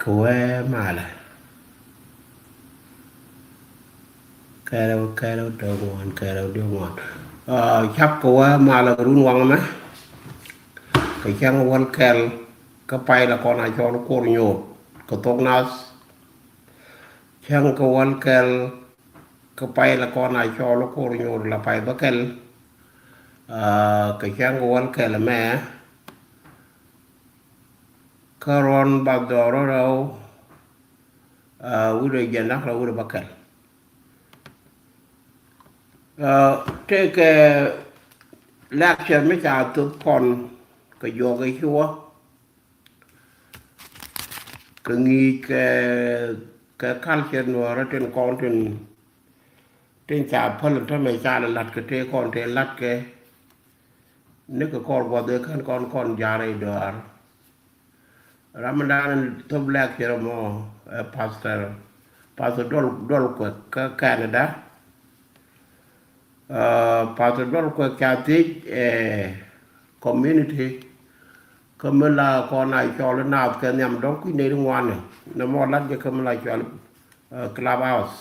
kwe mala kero dongwan kero dongwan chap kwe mala run wang me cái chang wal kel cái pai là con ai cho nó cồn nhột cái tóc nas chang cái wal kel cái pai là con ai cho nó cồn nhột là pai bắc kel cái chang cái wal kel là mẹ karon bagdoro đâu udah jenak là udah bakal thế cái lecture mấy cha tụi con cái vô cái chúa cái nghi cái culture nó ra trên con trên cha phân cho mấy cha là lật cái thế con thế lật cái nếu cái con vào đây con già này đó Ramadan top lecture mo pastor dol ko Canada pastor dol ko Catholic community comme là con này cho nó nào cái nhầm đó quý này ngoan này nó mò lát cho comme là cho clubhouse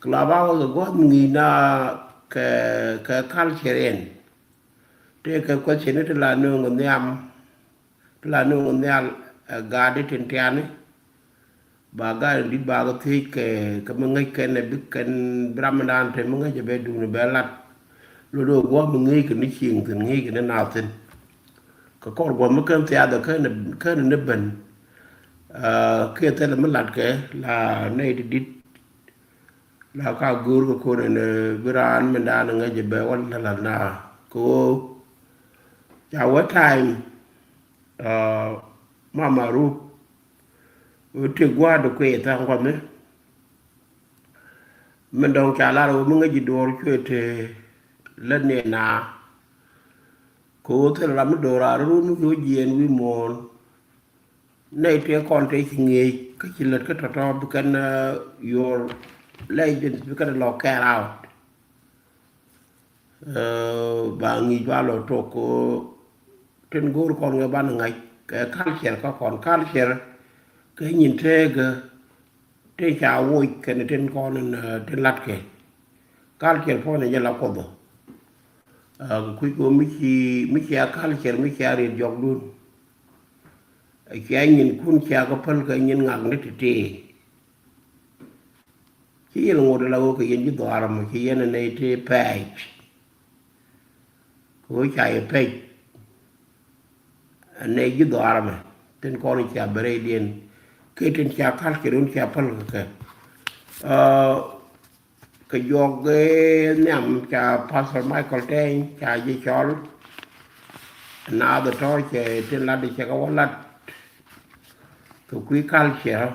rồi có nghĩ là cái culture thế cái quá trình là nương nhầm là nương nhầm gà để trên tiền ấy bà gà đi bà có thấy cái mình ngay cái này biết cái Ramadan thì mình ngay cho bé đun bé lát lúc đó quá mình ngay cái này chiên thì ngay cái này nào thì có con quá mới cơm theo được cái này nó bẩn kia thế là mình lát cái là này đi là cao guru của cô này Biran mình đã ngay cho bé quan là na cô chào what time mama ru trước qua được quê thằng con đấy mình đồng trả lại rồi mình ngay gì đồ chơi thì lên nè na cô thế là mình đồ ra rồi nó vô diện với mòn này thì con thấy thì nghề cái chỉ là cái trò cái your legend cái lò kẹt out bà nghĩ vào lò trộn cô trên gối con người ban ngày cái culture có còn culture cái nhìn thế cái thế chào vui cái này trên con trên lát cái culture phone này là có đâu cuối cùng mấy chị culture mấy chị đi dọc luôn cái nhìn kun chị có phân cái nhìn ngang đấy thì chỉ là một là cái nhìn như đó mà chỉ là này thì page của chạy page này như đó mà tên con chị bere điên cái tên chị khát cái đúng chị phân cái dọc cái nhầm chị Pastor Michael Ten chị gì cho nào đó thôi chị tên là đi chị có lát cái quý culture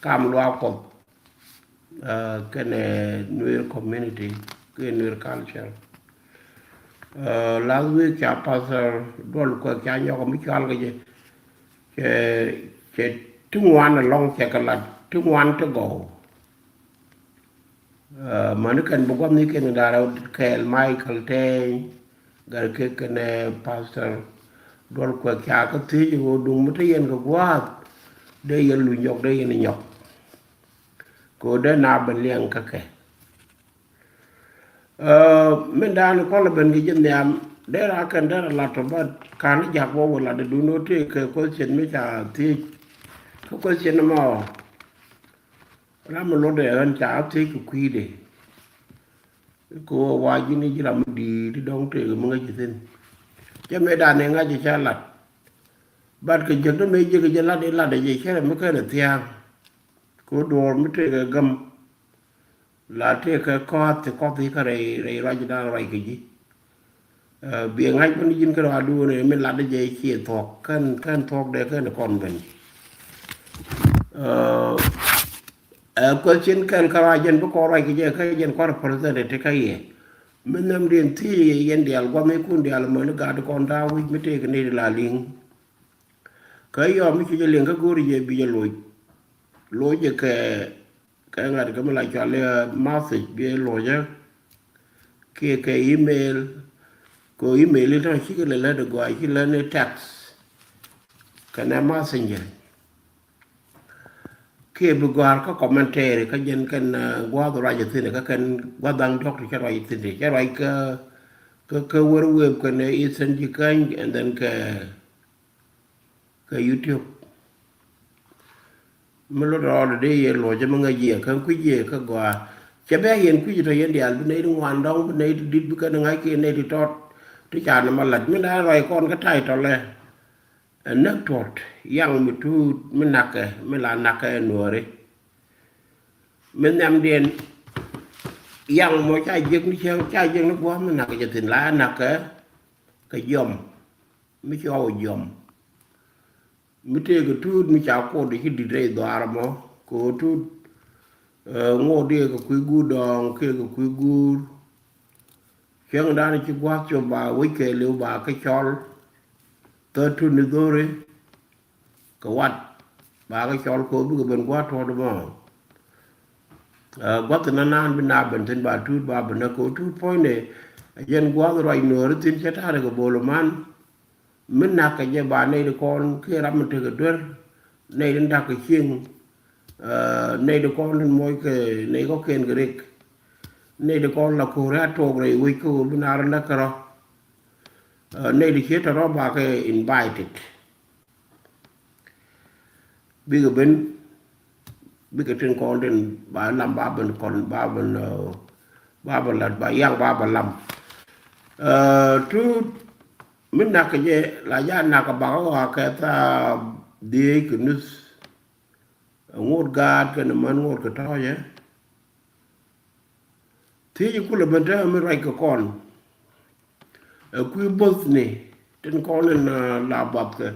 cam loa cột cái này nuôi community cái nuôi culture last week cha pastor đôi có cha nhau có mấy cái gì cái trung ngoan là long cha cái là trung ngoan cho go mà nó cần bộ quan như cái người đó cái Michael Ten cái này pastor đôi có cha có thứ gì đúng một cái gì có quá đây là lùi nhọc đây là nhọc cô đã na bên liang các cái mình đang có là bên cái dân nhà để ra cần đó là trong ba cả nó giặc vô là để đúng nó thì cái câu chuyện mới trả thì không có chuyện mà ra một lô để anh trả thì cái quy để cô qua dưới này chỉ làm đi đông thì cái mọi người tin chứ mấy đàn này ngay chỉ cha lặt bắt cái chuyện đó mấy cái dân lặt để gì cái mới cái là thiang cô đồ mới chơi cái gầm là chơi cái có thì cái này ra chỉ đang cái gì biển ngay bên dưới cái đó đua này mình làm để gì chia thọc cái thọc để cái nó còn mình có chuyện cái dân có ra cái dân có represent để cái gì mình làm điện thì dân đial qua mấy cuốn đial mà nó gạt con đau mới chơi cái này là liền cái giờ mới chơi liền cái gối gì bây giờ lối cho cái ngài cái mình lại cho lên message bia lối chứ cái email có email lên đó chỉ cái là được gọi chỉ là text kana messenger ke bu gar ka commentaire ka jen kan gwa do raja tine ka kan gwa dang dok ka raja tine ka raja ka wor web ka ne isen ji kan and then ka YouTube me lo ro de ye lo je nga ye kan ku ye ka gwa che be yen ku to yen dial ne du wan dong ne dit bu ka ngai ke ne di tot ti cha na ma lat me da rai kon ka tai to le nak tot yang mi tu me nak me la nak no re me nam den yang mo cha jek ni cha jek no bó me nak je tin la nak ka yom mi cho yom mi te ga tu mi cha ko de ki di re do armo ko tu ngo de ko ku gu dong ke ko ku gu chang da ni chi gwa cho ba wi ke lu ba ka chol to tu ni do re ka wat ba ka chol ko bu ga ben gwa to do mo gwa ta na nan bin na ben tin ba tu ba ben ko tu point ne yen gwa ro ai no re tin cha ta re ko bolo man mình nạc cái giờ bà này được con kia làm mình được được này đến đặt cái chiên này được con lên mỗi cái này có kèn cái đấy này được con là cô ra trộn rồi quay cô bên nào là cái đó này được chết đó bà cái invited bây giờ trên con đến bà làm bà bên còn bà bên là bà yang bà làm trước mình nạc cái gì là gia nạc cái bảo hòa cái ta đi cái nước ngột gạt cái nó man ngột cái thao vậy thì chỉ cũng là bên đó mới rai cái con quý bớt này trên con nên là bắp cái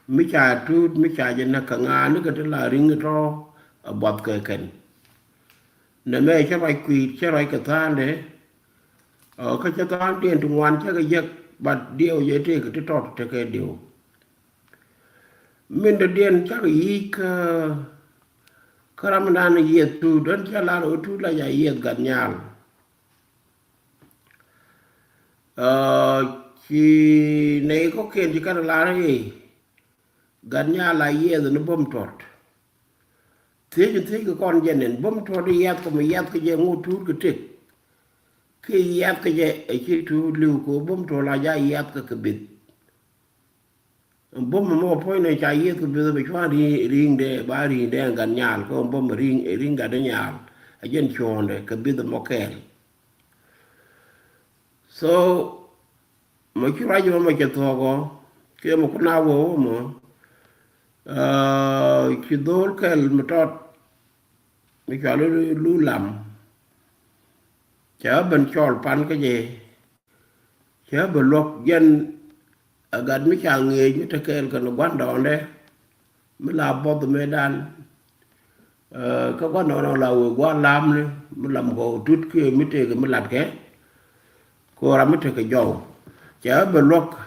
mấy cha chút mấy cha dân nạc cái ngà nữa cái là ring cái thao bắp cái nên mấy cha rai quý cha rai cái thang đấy cái cha thang tiền trung ngoan cha cái giấc but điều gì thế cái trọt cái điều mình đã điền chắc ý cái Ramadan này yết tu đơn cha là ở tu là giải yết gần nhà chỉ này có kiện chỉ cái là này gần nhà là yết nó bom trọt thế cái con dân này bom trọt đi yết có mấy yết cái gì ngô tu cái trick khi yết cái gì cái tu lưu của bom trọt là giải yết cái bít bom mà phơi này chạy yết cái bít bị xóa đi ring để ba ring để gần nhà có bom ring gần nhà ở trên chôn đấy cái bít nó kẹt so mấy cái này mà cái thọ có cái một con nào vô mà cái đôi cái mà trọt mấy cái lu làm chở bên chòi pan cái gì chở bên lộc dân ở gần mấy chàng nghề như thế cái nó quán đòn đấy mới làm bao từ Medan các quán đó là quán làm đấy mới làm gỗ chút kia mới thế cái mới làm cái cô làm mới thế cái dầu chở bên lộc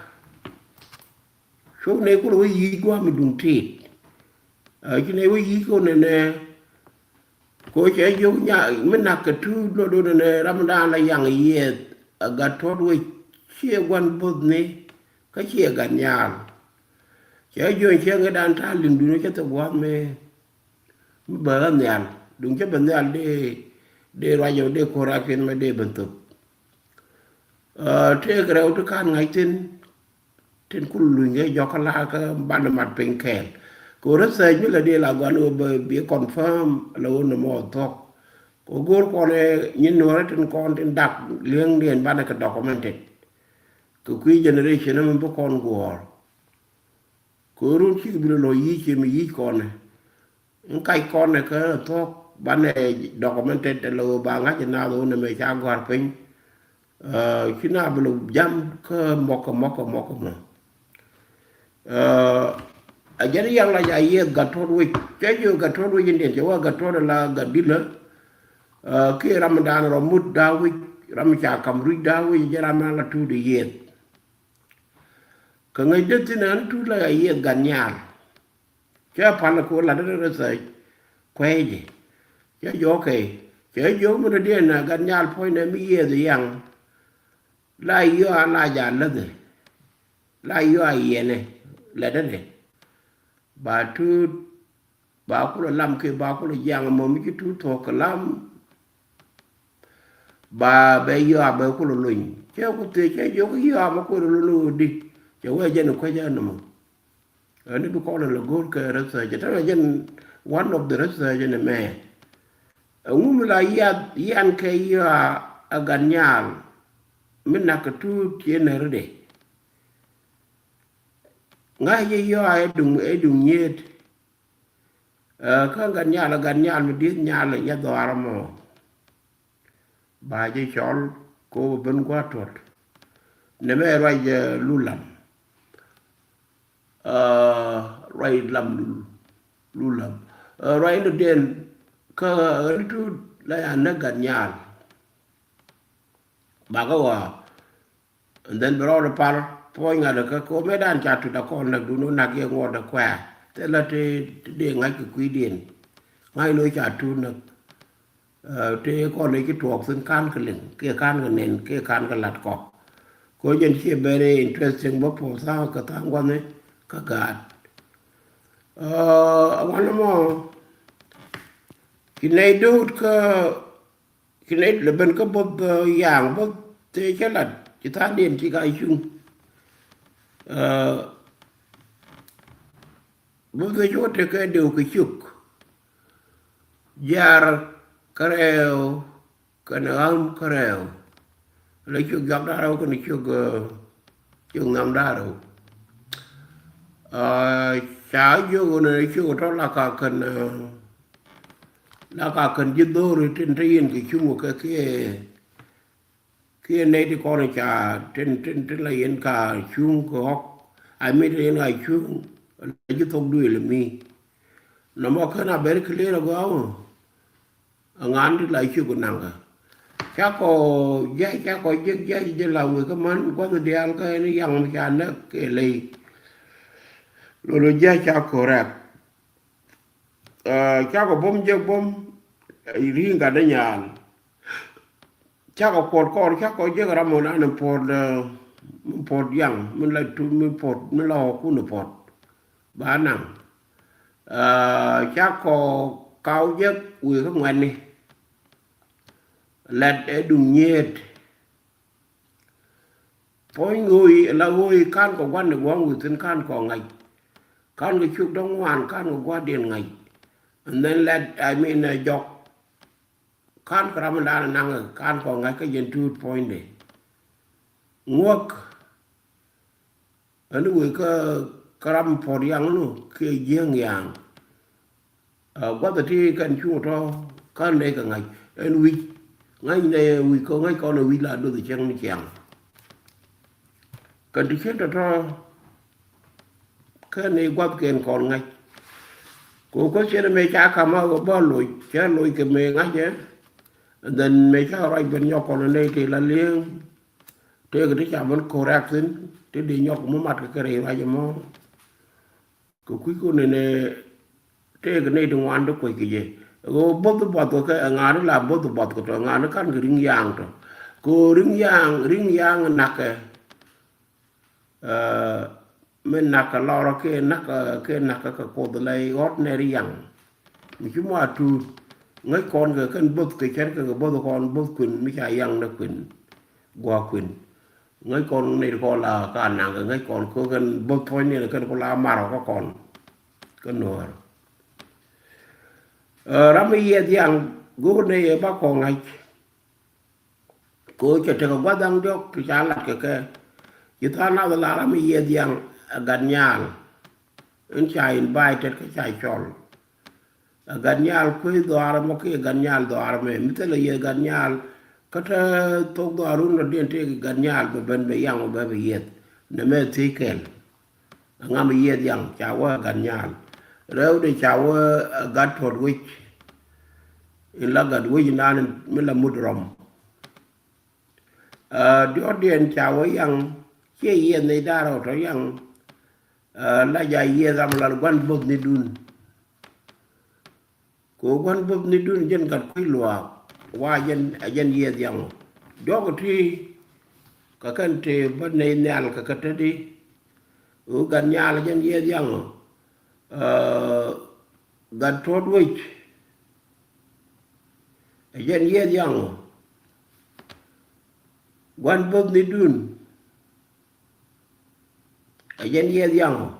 số này cũng là cái gì quá mình đụng thịt ở cái này cái gì cô này nè cô chạy vô nhà mình nạc cái thứ nó đồ này Ramadan là yang yết ở gạt thoát với chia quan bột này cái chia gần nhà chạy vô chia cái đàn tha liền đủ nó cho tôi quá mê bờ ăn nhàn đúng chứ bên nhàn để ra vô để cô ra phiên mà để bận tập thế cái đâu tôi can ngay trên cung lùi cái do cái la cái ban mặt bên kẹt cô rất say như là đi là quán ở bia confirm là ôn là mò thóc cô gối con này nhìn nói trên đặc liên điền ban cái documented cái quý generation nó mình bắt con của cô luôn chỉ bị lôi ý chỉ mình ý con này cái con này cái thóc ban này documented là ba ngắt trên nào luôn là mình cha gọi pin khi nào bị lục jam cái mọc mà jadi yang la jaya gator wi kejo gator wi inde jawa gator la gadila ke Ramadan ramud dawi ramcha kamru dawi jarama la tu de yet ka ngai detina tu la yet ganyal ke pala ko la de sai kweje ke yo ke jo mo de na ganyal poi ne mi ye de yang la yo la ja la de la yo ye ne la de bà tu bà cũng là làm cái bà cũng là giang mà mấy cái tu thọ cái làm bà bây giờ bà cũng là luyện chứ cũng thế chứ giờ cái giờ mà cũng là luyện đi chứ bây giờ nó quay ra nữa mà ở đây tôi coi là good cái research đó là dân one of the research này mẹ ông là yan cái gần nhà mình nak tu trên này rồi ngay giờ ai đụng nhiệt cái gần nhà mình đi nhà là nhà đó mà bà chỉ chọn cô bên qua tuột nếu mà rồi lulam rồi làm lulam rồi nó đến cái itu là anh gần nhà bà có và and then bro the par point là cái cô mấy đàn chặt được con là đúng nó kia ngọt được khỏe thế là để ngay cái quý điển ngay nơi chặt tu được thế con lấy cái tuộc xin can cái lưng kia can cái nền kia can cái lạt cỏ có dân chia very interesting bốc phổ sao cái thằng quan ấy cái gạt quan mà cái này đốt cái này là bên cái bốc dạng bốc thế chứ là chỉ ta điền chỉ cái chung bốc cái chỗ thì cái điều cái chục jar kareo kanam kareo lấy chục gặp ra đâu cái chục nằm ra đâu chả vô này chục đó là cả cần giúp đỡ rồi trên trên cái chung của cái này thì con này chả trên là yên cả chung của họ ai mới thấy ngày chung lấy giúp thông đuổi là mi nó mà cái nào bé cái lấy là có ngán thì lại chưa còn nặng à chắc có dây là người cái món có tôi đeo cái nó dòng cho nó cái ly rồi dây chắc correct chắc có bom riêng cả đấy nhà chắc có con chắc có dây cái món ăn port yang mình lại tu mình lo cũng được port bán nặng chắc có cao giấc quỳ các ngoan đi lẹt để đùng nhiệt phối người là người can của quan được quan người thân can của ngày can cái chút đông hoàn can của qua điện ngày nên lẹt I mean dọc can cái làm đàn năng can của ngày cái dân two point này nguộc ở người cái làm phổ yang nó cái giang yang qua từ khi cần chung cho can đây cả ngày anh vi ngay này vi có ngay con này vi là đôi chân chẳng cần đi chết cho cái này qua kiện còn ngay cô có chuyện mẹ cha cầm ao bao lùi cha lùi cái mẹ ngay chứ nên mẹ cha rồi bên nhau còn này thì là liêng thế cái cha vẫn correct tính thế đi nhau cũng mất cái này là gì mà cô quý cô này thế cái này đừng ăn được cái gì cô bớt bớt cái ngà nó là bớt cái ngà nó cắn cái ring giang rồi cô ring giang nặc mình nặc lo ra cái nặc cái cô từ đây gót này đi giang mình chúng mà tu ngay con cái bớt cái chén cái bớt con bớt quỳnh mới chạy giang nó quỳnh qua quỳnh ngay con này con là cái nàng ngay con có cái bớt thôi này là cái con la mà có còn cái nồi rami ye yang go ne ba ko ngai ko che te ko dang dok ti cha la ke ita na la rami ye yang ganyal en cha invited ke cha chol ganyal ko do ar mo ke ganyal do ar me mitele ye ganyal ka ta to do arun no den te ganyal be ben be yang be ye ne me ti kel ngam ye yang cha wa ganyal rêu để cháu gắt thuật wich là gắt wich nan mới là mút rồng điều điện cháu yang chia yên này đã rồi cho yang là dài yên ra là quan bốc ni đun cố quan bốc ni đun dân gắt quý lùa qua dân yên yang đó có thi cả cái thì bên này nè cả cái đi ở gần nhà là dân yên yang that thought which again yet young one both ni dun again yet young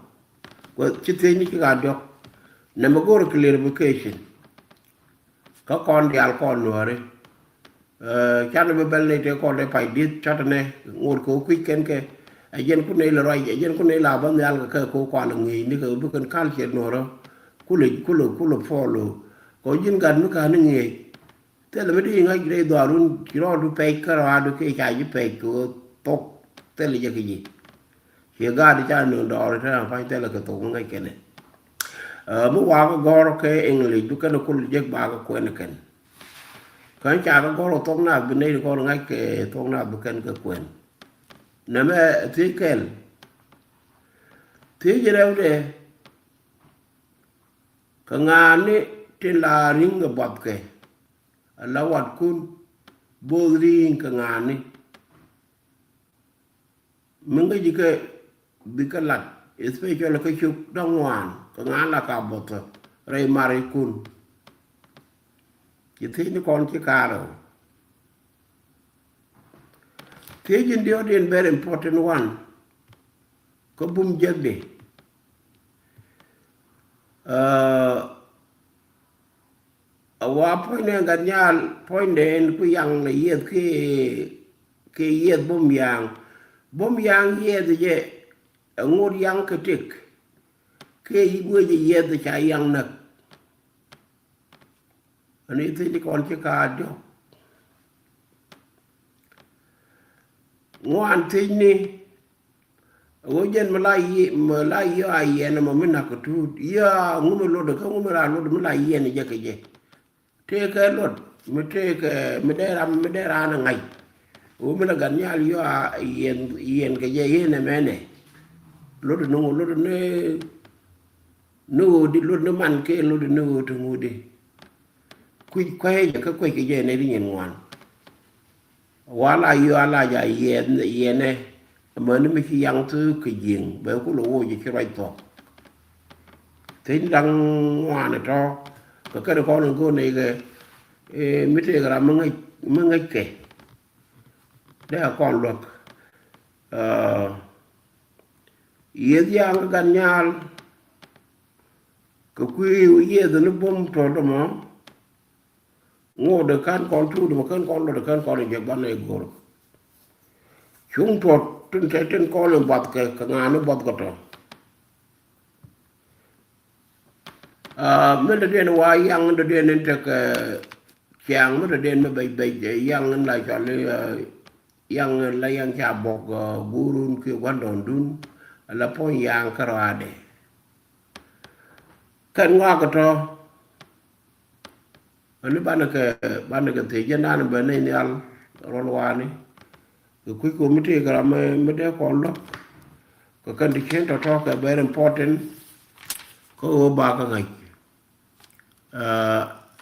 well chite ni ka dok na magor clarification ka kon dial kon nore chan be bel ne te kon de pai dit chatane ngor ko quick ken ke again ku ne la roi again ku ne la ban yal ka ko kwa ngi ni ko bu kan kal che noro kulo follow ko jin gan mu ka ngi te le di ngai re do arun kiro du pe ka ra du ke cha ji pe ko tok te le je ki ji ye ga di cha no do ra fa te le ka to ngai ke ne mu wa ko gor ke english du ka no kul je ba ko ne ken kan cha ko gor to na bi ne ko ngai ke to na bu ken ka kwen na me ti kel ti je re de ka ngani ti la ring bab ke la wat kun bodri ka ngani menga jike bikalat especially ka chuk dongwan ka ngala ka boto re mari kun kiti ni kon ki karo tejin dio den very important one ko bum jegde awa point ganyal point den ku yang le yet ke yet bom yang yet je ngur yang ketik ke ibu je yet cha yang nak ani ti kon che ka do ngoan ti ni wo jen malai ya ye na mo mina ko tu ya ngumo lo de ko ngumo ra lo de malai ye ni je ke je te ke lot me te ke me de ra na ngai o me la gan nyal yo yen ke je ye ne mene lo de no di lo de man ke lo de no to ngudi ku kwai ka kwai ke je ne ri nyen wan wala yo ala ya ye ne mà nó mới khi ăn thứ cái giềng bởi có lỗ gì cái right to thế đang hoa này cho cái con đừng có này cái mấy cái làm mấy ngay kể đây là con luật yết giang gan nhal cái quy yết nó bom cho đó mà ngô được con thu được con được con được việc ban này gồm chúng tôi trên con là bật cái ngàn nó bật cái đó mình đã đến ngoài yang đã đến đến cái chàng mình đã đến mà bây yang lại cho lấy yang lấy yang cha bọc burun cái quan đồn đun là phong yang cái rồi đấy cái ngoa cái đó anh bán cái thế gian nan bên này ăn rồi qua này cuối cùng mới thấy cái mới để con lắm cái condition to cái very important có ba cái ngày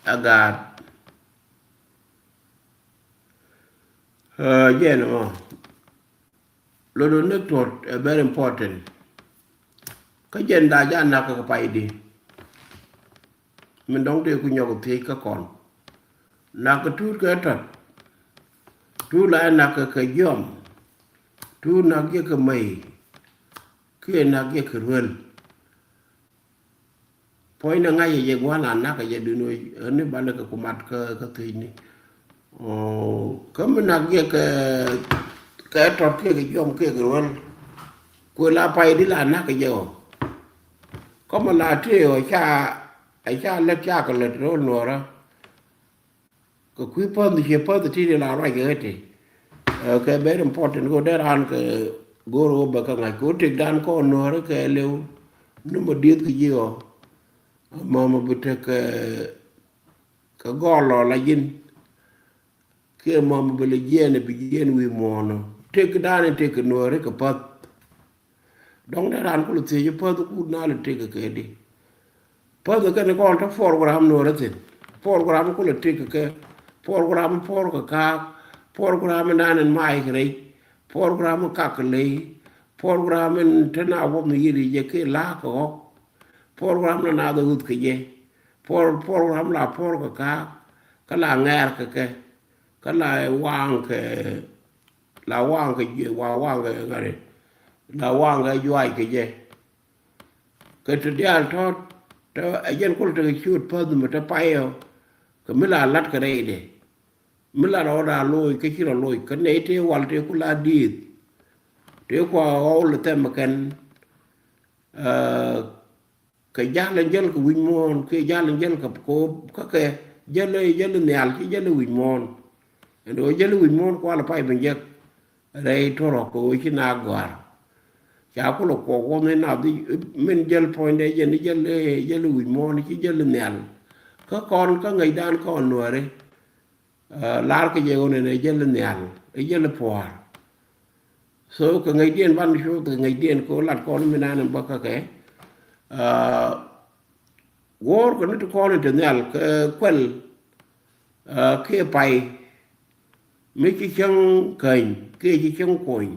agar yeah no lo do nước tuột very important cái dân đại gia nào cái phải đi mình đóng tiền của nhau cái thế cái còn nào cái chút cái thật tu la na ka yom tu na ke ka mai ke na ke krul poi na ngai ye gwa na ka ye du no ne ba na ka kumat ka thi ni o ka na ke ka to ke yom ke krul ko la pai di la na ka yo ko ma la te o cha la cha ka le ro no ra có quý phong thì chỉ phong thì là loại cái gì cái very important có để ăn cái goro bạc cái ngày cố trực đan có nó đó cái liu nó mà điên cái gì đó mà bị cái gò lò là gì cái mà bị lấy gì này bị gì này mò nó trực đan này trực nó đấy cái phát đóng để ăn có thì chỉ phát cũng nào là trực cái đi phát cái này còn thằng program nó đấy program có là trực cái program program nan mai kre program ka kle program tena wo mi ri je ke la ko program na da ut ke je program la por ka la ngar ka la wang ke la wang ke wang ke ngare la wang ke juai ke je ke to dia to ajen ko to shoot pa dum ta pa yo ke mila lat ke re de mila ro da loy ke chi ro loy ke ne te wal te ku la di te ko all the time kan cái giá lên dân của Vinh Môn cái giá lên dân của cô các cái dân lên nèo cái dân lên Vinh Môn rồi dân lên Vinh Môn qua là phải bên dân đây thôi rồi cô chỉ nào gọi chả có lộc cô nên nào thì mình dân point đây dân lên Vinh Môn cái dân lên nèo các con các người đàn con nữa đấy lá cái gì này dân lên nèo dân lên phò số cái ngày điên văn số từ ngày điên cô lạt con mình ăn bao cái war ko nit ko ne tenal kwel ke pai mi ki chang kain ke ki chang koin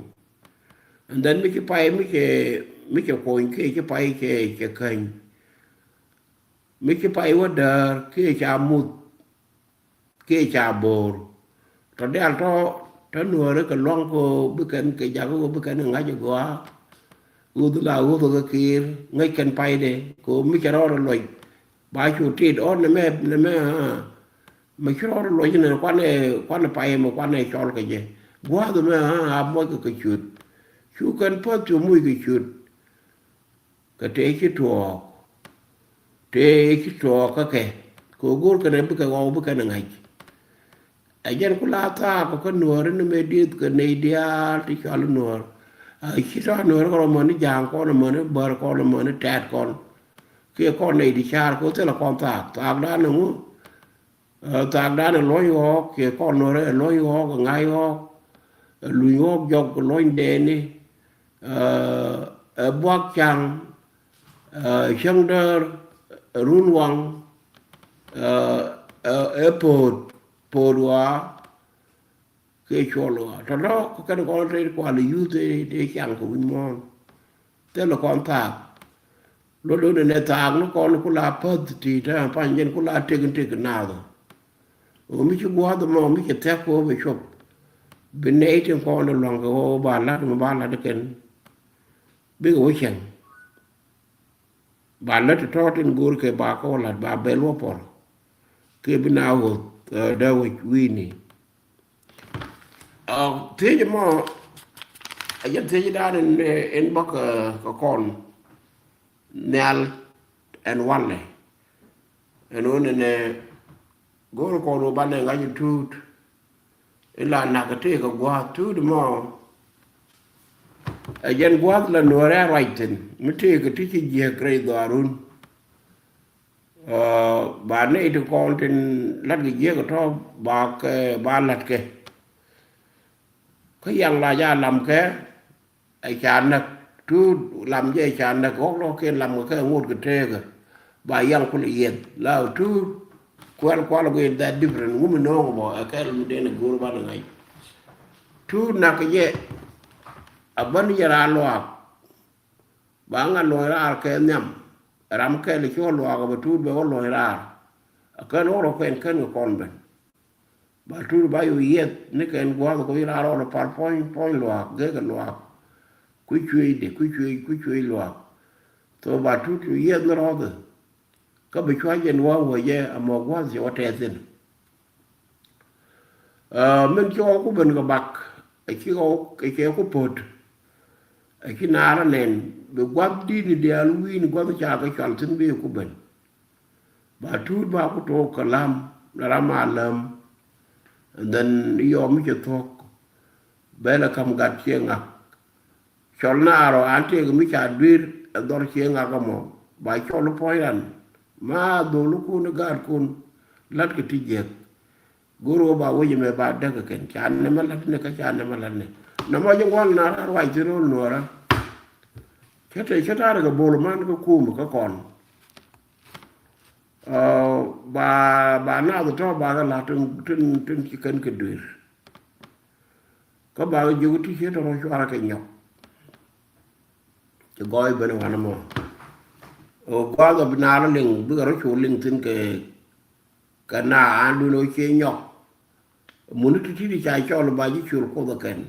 and then mi ki pai mi ki koin ke pai ke kain mi ki pai wa da ke cha mut ke cha bor to dal to no re ko long ko bukan ke ja ko bukan nga jo go udu la udu kir ngai kan pai de ko mi charo loi ba chu ti on me me charo loi ne quan pai mo quan ne chol ke je gwa do me ha mo ke chu kan po chu mu ke chut ka te ki to ka ke ko gor ka ne bu ka go bu ka ngai ajen kula ta ko nuor ne me dit ke ne dia ti chal nuor khi đó nữa con mình giang con mình bờ con mình tẹt con kia con này đi xa có thể là con tạc đá nữa tạc đá là lối ho kia con nó là lối ho còn ngay ho lùi ho dọc lối đèn đi bác chăng sân đơ run quăng bột hóa cái chỗ đó đó có cái con đây qua là ưu để chẳng của mình mong thế là con thạc lúc đó này thạc nó con nó là phật thì ra phải nhân nó là trên nào rồi mình chỉ qua đó mà mình chỉ theo cô về shop bên này trên con nó lòng cái bà lát được cái biết ôi chẳng bà lát cho trên gối cái bà có là bà bê lúa bò cái bên nào đâu quy này thế chứ mà anh thế chứ đã đến bắc có con nèl and one này anh nói này gồm con nó bán này ngay chút là nạc cái cái quá chút mà anh quá là nửa ra right then mới thế cái gì cái đó luôn bà này thì con trên lát cái gì cái đó bà lát cái yang là gia làm cái ai chán nè cứ làm gì chán nè có lo cái làm cái ngôn cái tre cái bà yang cũng yên là cứ qua là cái that different woman know about cái làm đến là guru ban ngày cứ nè cái gì à bên giờ ra lo bà ngan lo ra cái nhầm ram cái là cho lo cái tu bé lo ra cái nó lo cái con bên bà tu ba yu yet ne ken gwa ko ira ro par point lo ge ga lo ku chui lo to bà tu yet no ro de ka bi chwa yen wa wo ye amo gwa je wa te tin men cho ku ben ga bak ai ko pot ai ki na ra nen be gwa di ni de al wi ni gwa cha ka chal tin bi ku ben bà tu ba ku to kalam ra ma lam and then yo mi che thok bela kam gat chienga cholna ro ante mi cha dir dor chienga ka mo ba chol poyan ma do lu ku ne gar kun lat ke tije guru ba wo me ba da ka ken chan ne ma lat ne ka chan ne ma lat ne na ma je wal na ra wa jiro no ra chete cheta ga bol man ko kum ka kon bà nào cho bà là trên chỉ cần cái đuổi có bà dùng cái thiết nó cho ra cái nhọc cho gọi bên ngoài nó o gwa do na ro ling bu ro chu ling tin ke kana an du no che nyok mun tu ti cha cho lo ba ji chu ko da ken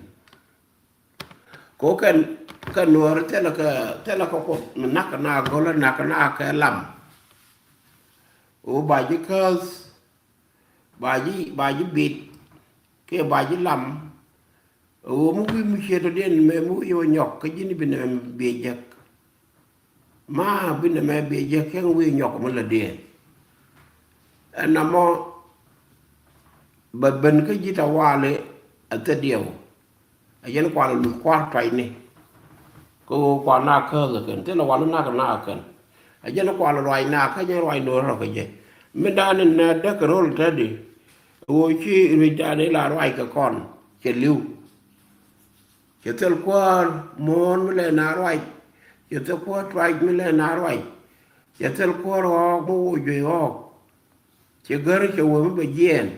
ko ken kan no te la ko na ka na go la na ka na ka lam o ba ji cause ba ji bit ke ba ji lam o mu wi mu che to den me mu yo nyok ka ji ni bi na be jak ma bi na me be jak ke wi nyok mo la de na mo ba ben ka ji ta wale ata dio a yen kwa lu kwa tai ni ko kwa na ka ga ken te la wala na ka na kan a yen kwa la roi na ka yen roi no ro ka je me da ne na da ka rol ta di wo chi ri da ne la roi ka kon che liu che tel kwa mon me le na roi che tel kwa trai me le na roi che tel kwa ro mo wo je ho che gar che wo me be yen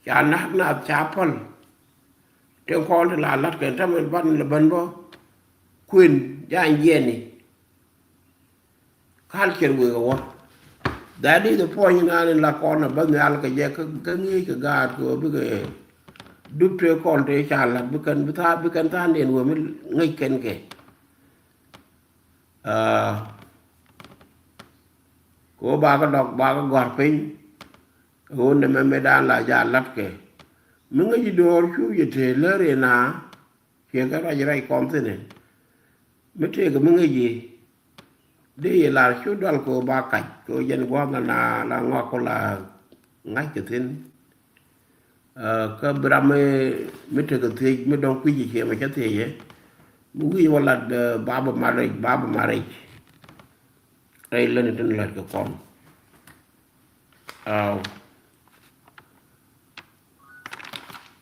cha na cha pol te ko la lat ke ta men ban le ban bo queen ya yeni kal ker we go that is the point na la corner ban ya ka je ka ngi ka ga ko bi ke du pre kon te cha la bi kan ta nen wo mi ngi ken ke ko ba ka dok ba ka gor pin o ne me dan la ja lat ke mi ngi dor chu ye te le re na ke ga ra rai kon te ne me te ga mi ngi de la chu dal ko ba ka ko yen gwa na la ngwa ko la ngai ke tin ka brame me te ga te me don ku ji che ma cha te ye mu ngi wala baba mare ai le ne tin la ko kon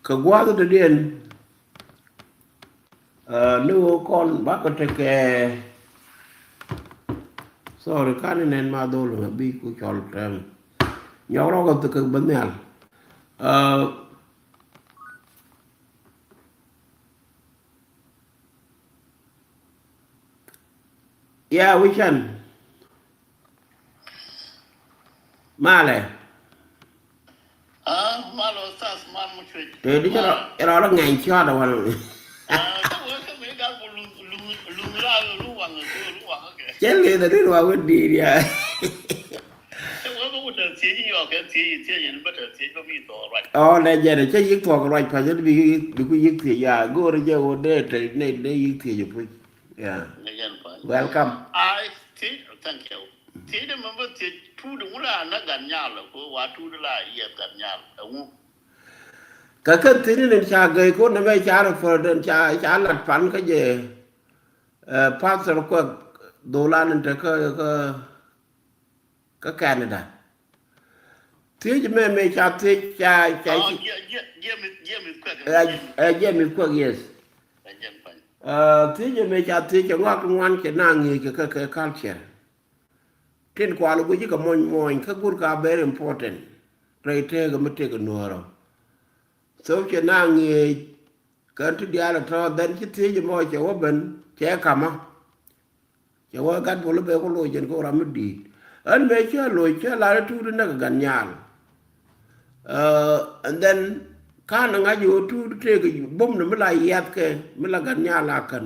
ka gwa de den lu con ba ko te ke sorry kan nen ma do lu bi ku chol tem nyaw ro ko te ke ban yal yeah we can male malo sas man mo chwe te di ro ro ngai cho da wal ka wo ka me ga lu la lu wang ke chen le da ri wa di ya wo ko ta ti yi yo ke ti yin ba ta ti ba mi to right oh le je de che yik to ko right pa je bi ku yik ti ya go re je o de te ne de yik ti je pu yeah welcome thank you ti de mo ba ti tu de wala na gan nya la ko wa tu de la ye gan nya wu ka ti ni cha ge ko na me cha ro for den cha lat pan ka je pastor ko dolan te ka Canada ti je me cha ti cha je mi ko yes ti je me cha ti cha ngwa ngwan ke na ngi ke culture tin kwa lu ji ka mon ka gur ka very important right te ga mate ga noro so che na ngi kan tu dia la to dan chi ti je mo che wo ben che kama che wo gat bo lu be ko lo jen ko ram di an me che lo che la tu na ga gan nyal and then kan nga ju tu te ga bom na mala yat ke mala gan nyal la kan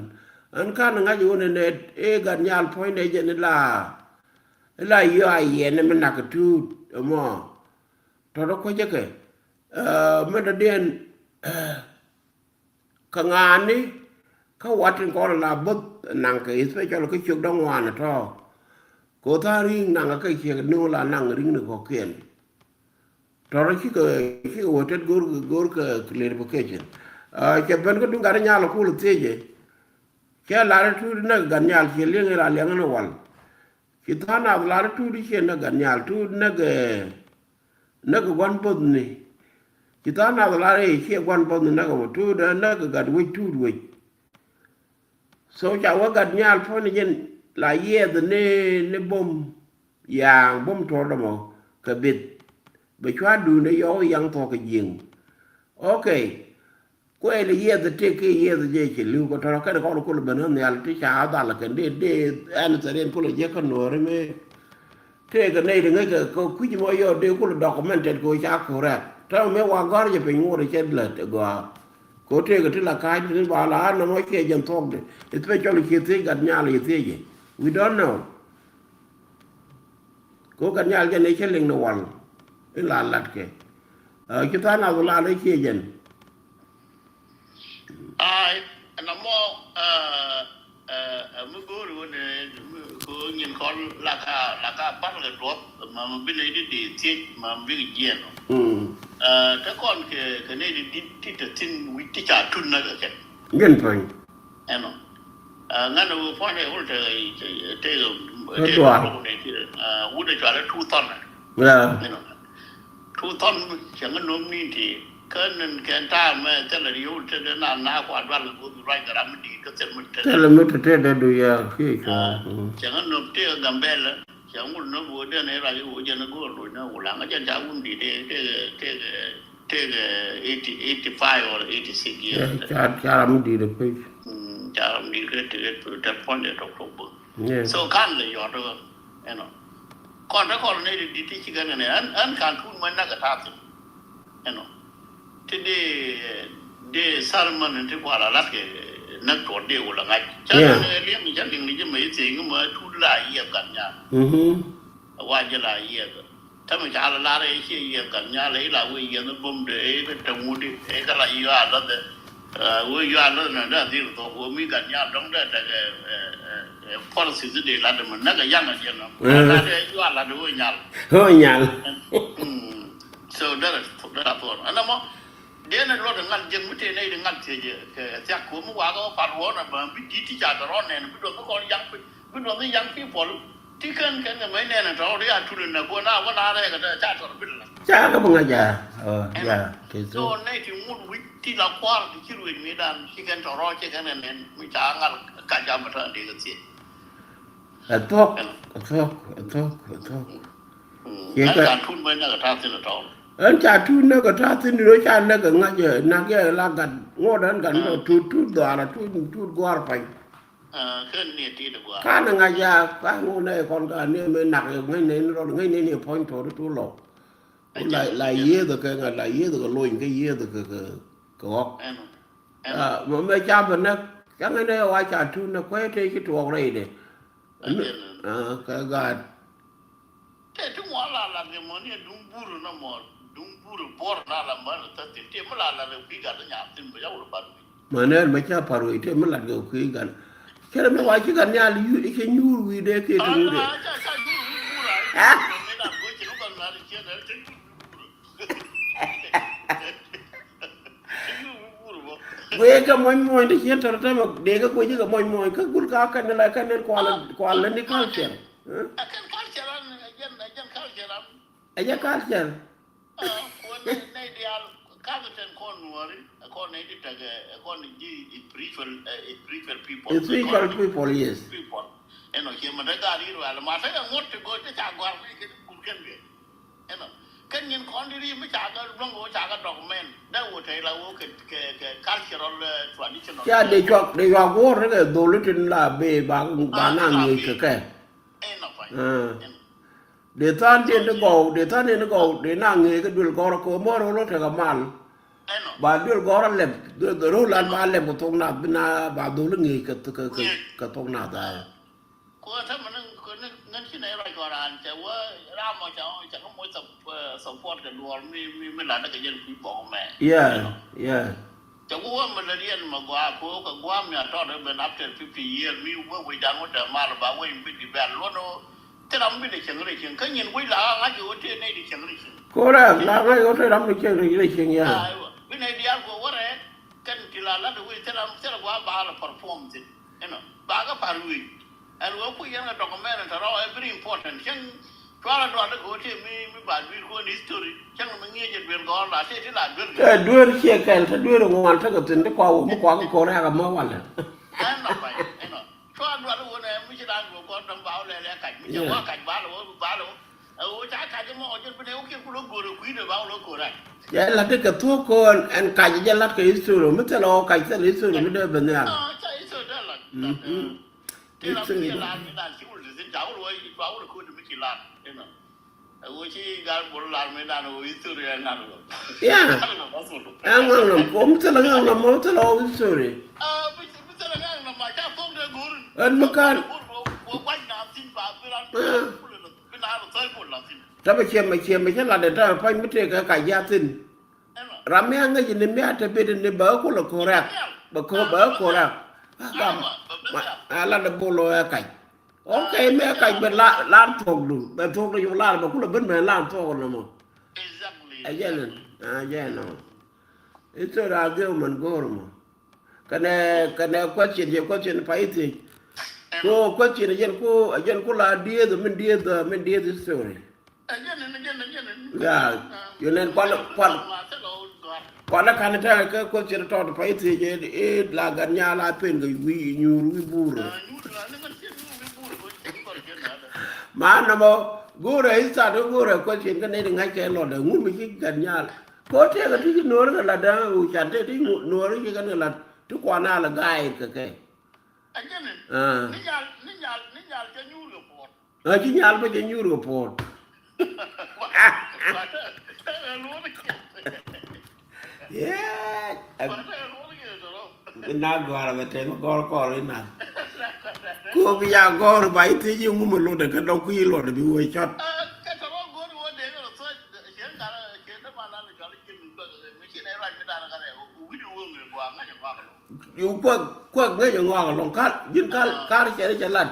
an kan nga ju ne e gan nyal point de je ne la yo ai ne me na ka tu mo to ko je ke me da den ka ngani ka watin ko la bot nang ke special ke chuk dong wan to ko ta ring nang ka che no la nang ring ne ko ken to ro ki wo tet gor ka clarification ke ben ko dunga nya la ku lu teje ke la tu na gan nyal ke le la le ngana wal ki ta na la tu di ke na gan nyal tu na ga wan bod ni kita na la re che gwan bon na go tu da na ga gad wi tu wi so ja wa gad nyal fo ni jen la ye de ne bom yang bom to do mo ka bit be chwa du ne yo yang to ka jing okay quay le ye the take ye the je che lu ko to ka ko ko ben ne al ti cha da la kan de an teren ko le je ko no re me te ga nei de ko ku ji mo yo de ko documented ko cha ko ra ta me wa gar je pe ngore che la te go ko te ga ti la ka ni ba la no mo ke jen tok de it pe cho le ke te ga nya le te je we don't know ko ga nya je ne che ling no wal la lat ke kita na la le ke jen ai nó mò mới bố rồi nè có nhìn con là cả bắt là đốt mà bên này đi thiết mà bên cái gì nó các con cái này đi đi tin đi trả thun nó cái nhân phải em nó ngăn đâu phải này hồi trời trời này thì uống được trả là thu ton này thu ton chẳng có nôm ni thì cái ta mà cái là điều cái là quả đoan là cũng rồi cái làm đi cái thế là mới thế để đuổi khi chẳng hạn nộp tiền cầm bè là chẳng muốn nộp vô đây này là cái vô nó có rồi nó làm cái chân cháu cũng đi cái 85 or 86 years cha làm đi được phải cha làm đi cái point để đọc so can là do đó em nó còn đó còn này đi chỉ cái này anh can thu mình nó cái tháp em nó thế để Salman thì qua là lát cái nó có điều là ngay cho nên liên chắc liên chứ mấy chuyện mà thu lại gì cả nhà qua cho lại gìถ้ามันจะอะไรอะไรที่เยี่ยกันเนี่ยเลยเราเยี่ยนบ่มเด้ก็ตรงนี้ก็ละอยู่อ่ะแล้วอยู่อ่ะแล้วนั่นที่ตัวผมมีกันเนี่ยตรงนั้นแต่policy ที่เดี๋ยวเรามันนั่นก็ยังอ่ะเนาะแล้วอยู่อ่ะแล้วด้วยเนี่ยso that isตัวอันนั้นมั้งเดี๋ยวนั้นเราถึงงานยังไม่ได้ในงานเสียจากผมว่าก็ผ่านหัวนะมันวิธีที่จะร้อนเนี่ยไม่โดนก็ยังไม่โดนก็ยังพี่ฝนที่กันไม่แน่นะเราได้ทุนนะพวกน่าว่าน่าได้ก็จะจ้าตัวเป็นละจ้าก็มึงอาจจะจ้าโดนในที่มุดวิที่เราคว้าที่คิดว่าไม่ได้ที่กันรอที่กันเนี่ยไม่จ้างานการจำมาทันดีกันสิทุกการทุนไม่น่าจะท่าสินะเราcha tu nó có cha tin rồi cha nó có ngay giờ nó cái là gần ngô đến gần rồi tu đó là tu qua phải cái này thì được quá cái này ngay giờ cái ngô này còn cái này mới nặng ngay này rồi ngay này nhiều point thôi tu lọ lại dễ được cái lại dễ được lôi cái dễ được cái mà mấy cha bên nó cái này ngoài cha tu nó quay cái chuột này này cái gà thế chúng là cái món này đúng buru nó món đúng buru bor na la mà ta thì mà là cái gà nó nhảm tin bây giờ rồi bạn mà nên mấy cha paru thì mới là cái gà cái này ngoài cái gà nhà lý cái nhu quy đấy cái thứ đấy với cái mồi thì hiện tại là để cái quay cái mồi cái cút cá cái này là cái này qua lên đi khảo chuyện ai ya cultureในเดียร์ข้าก็จะคนหัวเลยคนในที่แต่คนที่prefer people yes people เอ็นโอเคมันได้การที่รู้อะไรมาถ้าอย่างงดจะโกยจะจากวางไม่ก็คุณกันเลยเอ็นโอกันยินคนที่ไม่จากก็ร้องโง่จากก็ดอกเมนได้หัวใจเราคือcultural traditional จ้าเด็กว่าวัวแล้วก็ดูลุจินลาเบบางนั่งยี่ก็แค่เอ็นโอไปđể tan trên nó gầu để nàng nghề cái đường gò nó có mơ nó phải làm mal bà đường gò nó lem rồi lan bà lem của thùng nào bên na bà đồ nó nghề cái thùng nào đấy cóถ้ามันนั่นที่ไหนไรก่อนจะว่าร่ามมาจะขโมยsupport กันรวมมีหลานก็ยังพี่บอกแม่จะว่ามันเรียนมากว่าพวกก็ว่ามีตอนนั้นเป็น after 50 years มีว่าวิจารณ์ว่าจะมาหรือเปล่าว่าไม่ดีแบบล้วนแต่เราไม่ได้เชิงอะไรเชิงก็ยินไว้ละงั้นอยู่ที่ในดิเชิงอะไรเชิงก็ได้ละงั้นอยู่ที่เราไม่เชิงอะไรเชิงยังวินัยเดียร์ก็ว่าอะไรกันที่ละดูที่เราว่าบ้าเรา perform สิบ้าก็พารุยอันว่าผู้ยังก็ต้องแม่เรา very important เช่นเพราะเราดูแล้วก็ที่มีบ้านมีคน history เช่นมันเงี้ยจะเป็นก่อนละที่ละด้วยแต่ด้วยเชี่ยกันถ้าด้วยโรงงานถ้าเกิดถึงได้กว่าไม่กว่าก็โคราชกับเมื่อวันเลยนั่นไปเพราะว่าเราเนี่ยไม่ใช่ด้านของคนทำบ้าเลยกันไม่ใช่ว่ากันบ้าหรือ cha ka je mo je bene o ke ku lo go ro ku de ba lo go ra ya la de ka to ko an ka je la ka isuru mi te lo ka te isuru mi de ben ya cha iso da la ke la mi la mi da chi u de ja u lo i ba u ko de mi chi la no o chi ga bo la mi da no isuru ya na lo ya an lo ko mi te la ngam mo te lo isuru bi te la ngam ma cha fong de go an makan wo wa na tin ba bi la bi na lo sai bo la tin ta ba che che la de ta pa mi te ka ya tin ramya nga jini mi ate bede ni ba ko lo korak ba korak gam ala de bolo ya kai okay me kai be la tok du be tok du yo la ba ko lo ben me la tok no mo exactly ajeno ito ra de man gormo kane question pa ite ko question jen ko la die the men die the story ya yo nen Kwana kan ta ka ko ci to to pay ti je e la gan nya la pen ga wi nyuru wi buru ma na mo gore isa do gore ko ci ga ne nga ke lo da ngu mi ci gan nya ko te ga ti no ga la da u chan te ti no ri ga ne la tu kwana la gai ka ke ni nyal ke nyuru po ci nyal ba je nyuru po yeah na gora ba te gor ko ri na ko bi ya gor ba ti ji ngu mo lo de ka do ku yi lo de bi wo chat ka to go wo de no so chen da ke da ma na le ka le kin ko mi chi ne ra mi da na ka le wi du wo ngi kwa nga ja yu ko nga yo ngo lo ka yin ka ri che lat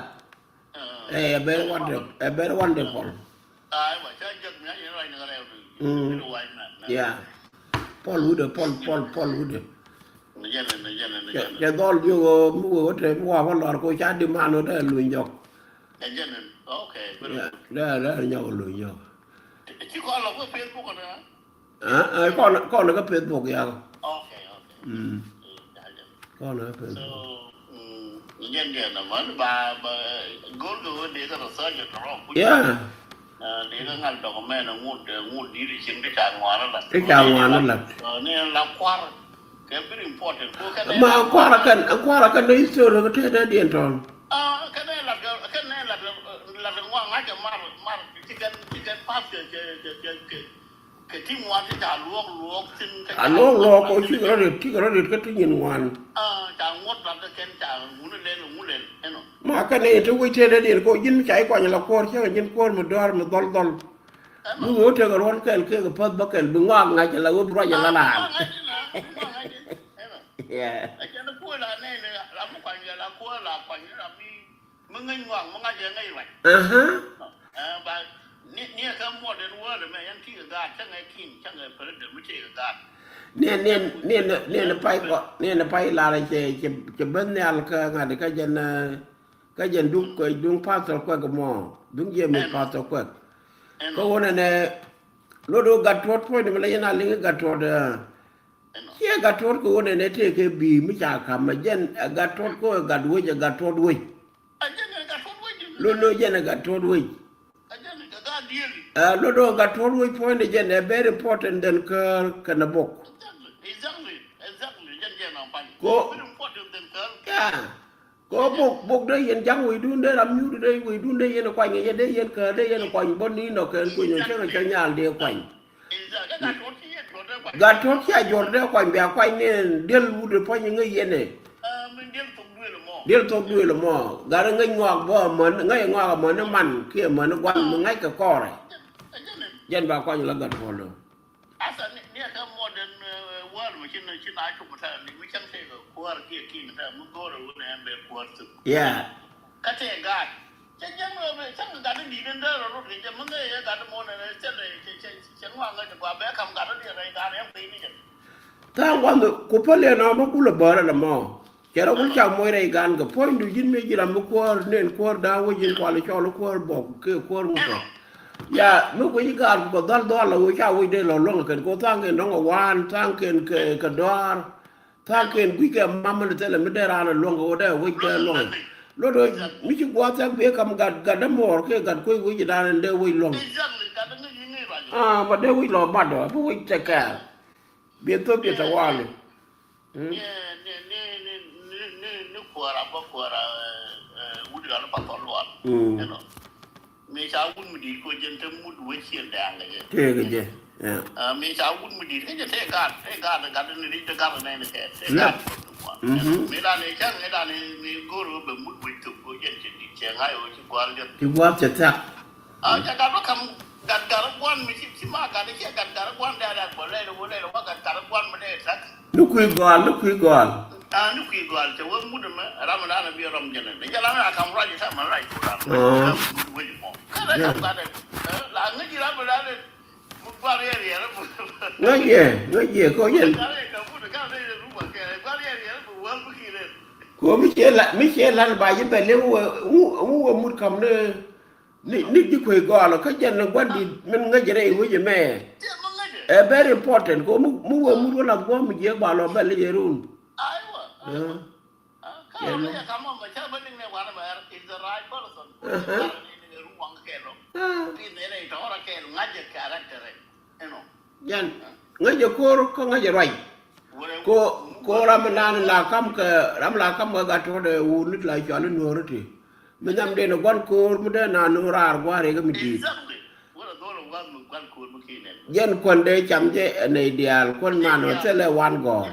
very wonderful ai wa cha jek mi ya ra ni ka le wa na yeah Paul Wood Dạ dol yo mu te mo wa lor ko cha di mano de lu njok okay da nyaw lu njok chỉ có là cái Facebook nữa con nó có Facebook ya okay con nó Facebook so nhân dân là mới bà gối rồi để cho nó soi cho nó yeah để nó ngăn đầu mẹ nó ngút đi xin cái trà ngoan nó là nên là quá cái important mà qua là cái đấy xưa rồi cái thế điện tròn cái này là ngoan ngay cái mà chỉ cần phát cáiที่ngoanที่จะลวกซึ่งลวกก็ที่เราเด็ดก็ที่ยินngoanจะงดเราจะเกินจะงูเล่นเห็นไหมมากันนี่ทุกวิธีเด็ดก็ยินใจกว่าอย่างละคนใช่ไหมยินคนมาดอลมึงหัวเธอก็ร้อนเกินก็พัดบักเกินมึงว่างไงจะละอุ้มร้อยอย่างละลานไอ้เจ้าพูดอะไรเนี่ยเราไม่ควรจะเราควรเราควรจะเรามีมึงเงินว่างมึงอะไรยังไงวะแบบนี่เขาหมดเลยว่าเลยแม่ยังที่กระดาษช่างไงขิงช่างไงเพื่อนเดี๋ยวไม่ใช่กระดาษเนี่ยไปก็เนี่ยไปลาอะไรจะเบิ้ลเนี่ยก็งานก็ยันดุงพาสกว่าก็มองดุงเยี่ยมพาสกว่าก็วันนั้นเราดูกัดทอดพวกนี้มันเลยน่าเลี้ยงกัดทอดเชี่ยกัดทอดก็วันนั้นที่เคบีไม่จ่าคำมายันกัดทอดก็กัดด้วยจะกัดทอดด้วยรู้ยันกัดทอดด้วยเราดูกัดทอดด้วยพวกนี้ยัน very important than กันนะบอกก็บอกได้ยันจังวิดุนได้รำยูได้วิดุนได้ยันควายยันได้ยันเกิดได้ยันควายบนนี้เนาะเกิดคุยอย่างเช่นจะยาเดียวควายกัดทอดแค่หยดได้ควายแบบควายเนี่ยเดี๋ยวรู้เดี๋ยวพอยังไงยันเนี่ยเดี๋ยวตกด้วยละมั้งการเงินงอกบ่เหมือนไงงอกเหมือนน้ำมันเกี่ยเหมือนวันมันไงกับก้อเลยยันแบบควายละกัดพอเลยเนี่ยถ้าโมเดิร์นว่าหรือชิ้นไหนชุบมาแทนนี่ไม่ช่างเท่กับควาร์กี้กินแต่มึงก็รู้เนี่ยแบบควาร์สุดก็เท่กันจะยังเลยช่างการดีกันเด้อเรารู้ที่จะมึงเนี่ยการโมเนี่ยเช่นเลยเช่นว่าเงินจะกว่าแบกคำการเรื่องอะไรการเนี่ยปีนี้กันถ้าวันกูพอเรียนเอาพวกกูระเบิดละมั้งแกเราก็จะมวยรายการกับพ่อดูยินไม่ยินละมุกควาร์เนี่ยควาร์ดาวยินควาร์เลยชอบควาร์บอกคือควาร์มุกอย่าเมื่อกูยิงการกูดอลเราวิชาวิเดเราลงกันกูตั้งเงินน้องวานตั้งเงินกระดอนตั้งเงินกุยแกมั่มันเตลไม่ได้ร้านลงกูได้วิเดลงแล้วโดยมิจุกว่าตั้งเบี้ยคำกัดน้ำหมอแค่กัดกุยจะได้เดวิลง mà đây quý lò bắt rồi quý chạy cả biết tôi biết tao qua liền ni kuara ba kuara wudi ala pa tolwa you know me sa wud mi di ko jente mud we sien da nga je thế cái gì me sa wud mi di ke je te ga ni di te ga na ne ke te ga me da ne cha me da ni goro be mud we tu ko jente di che nga yo chi kwal je thì qua chặt chặt ja ga ba kam gar kwan mi si ma ga ne che gar kwan da ko le wa gar kwan me ne sak lúc quý gọi ni ku igwal te wo mudu ma ramadana bi ram jene ne jala na kam raji sa man rai ko wo mo kada kam kada la ngi ramadana mu bare yere nói gì có gì ka mudu ka ne ru ba ke bare yere bu wa bu ki ne có mi chế là bài như vậy nếu một cầm nữa nít đi quay gọi là cái chân là quan đi mình ngay đây với mẹ very important có mu là có mình chế bảo là bây giờ luôn kalau dia kamu macam mana ni warna merah is the right person. Ini ruang kelo. Ini itu orang kelo ngajak karakter, you know. Yan ngajak ko ngajak right. Ko ramadan la kam ke gato de unit la chalo noro ti. Menyam de no gon ko muda na nurar gware ga miti. Wala dolo wan ko mukine. Yan kon de cham je ne ideal kon mano tele wan go.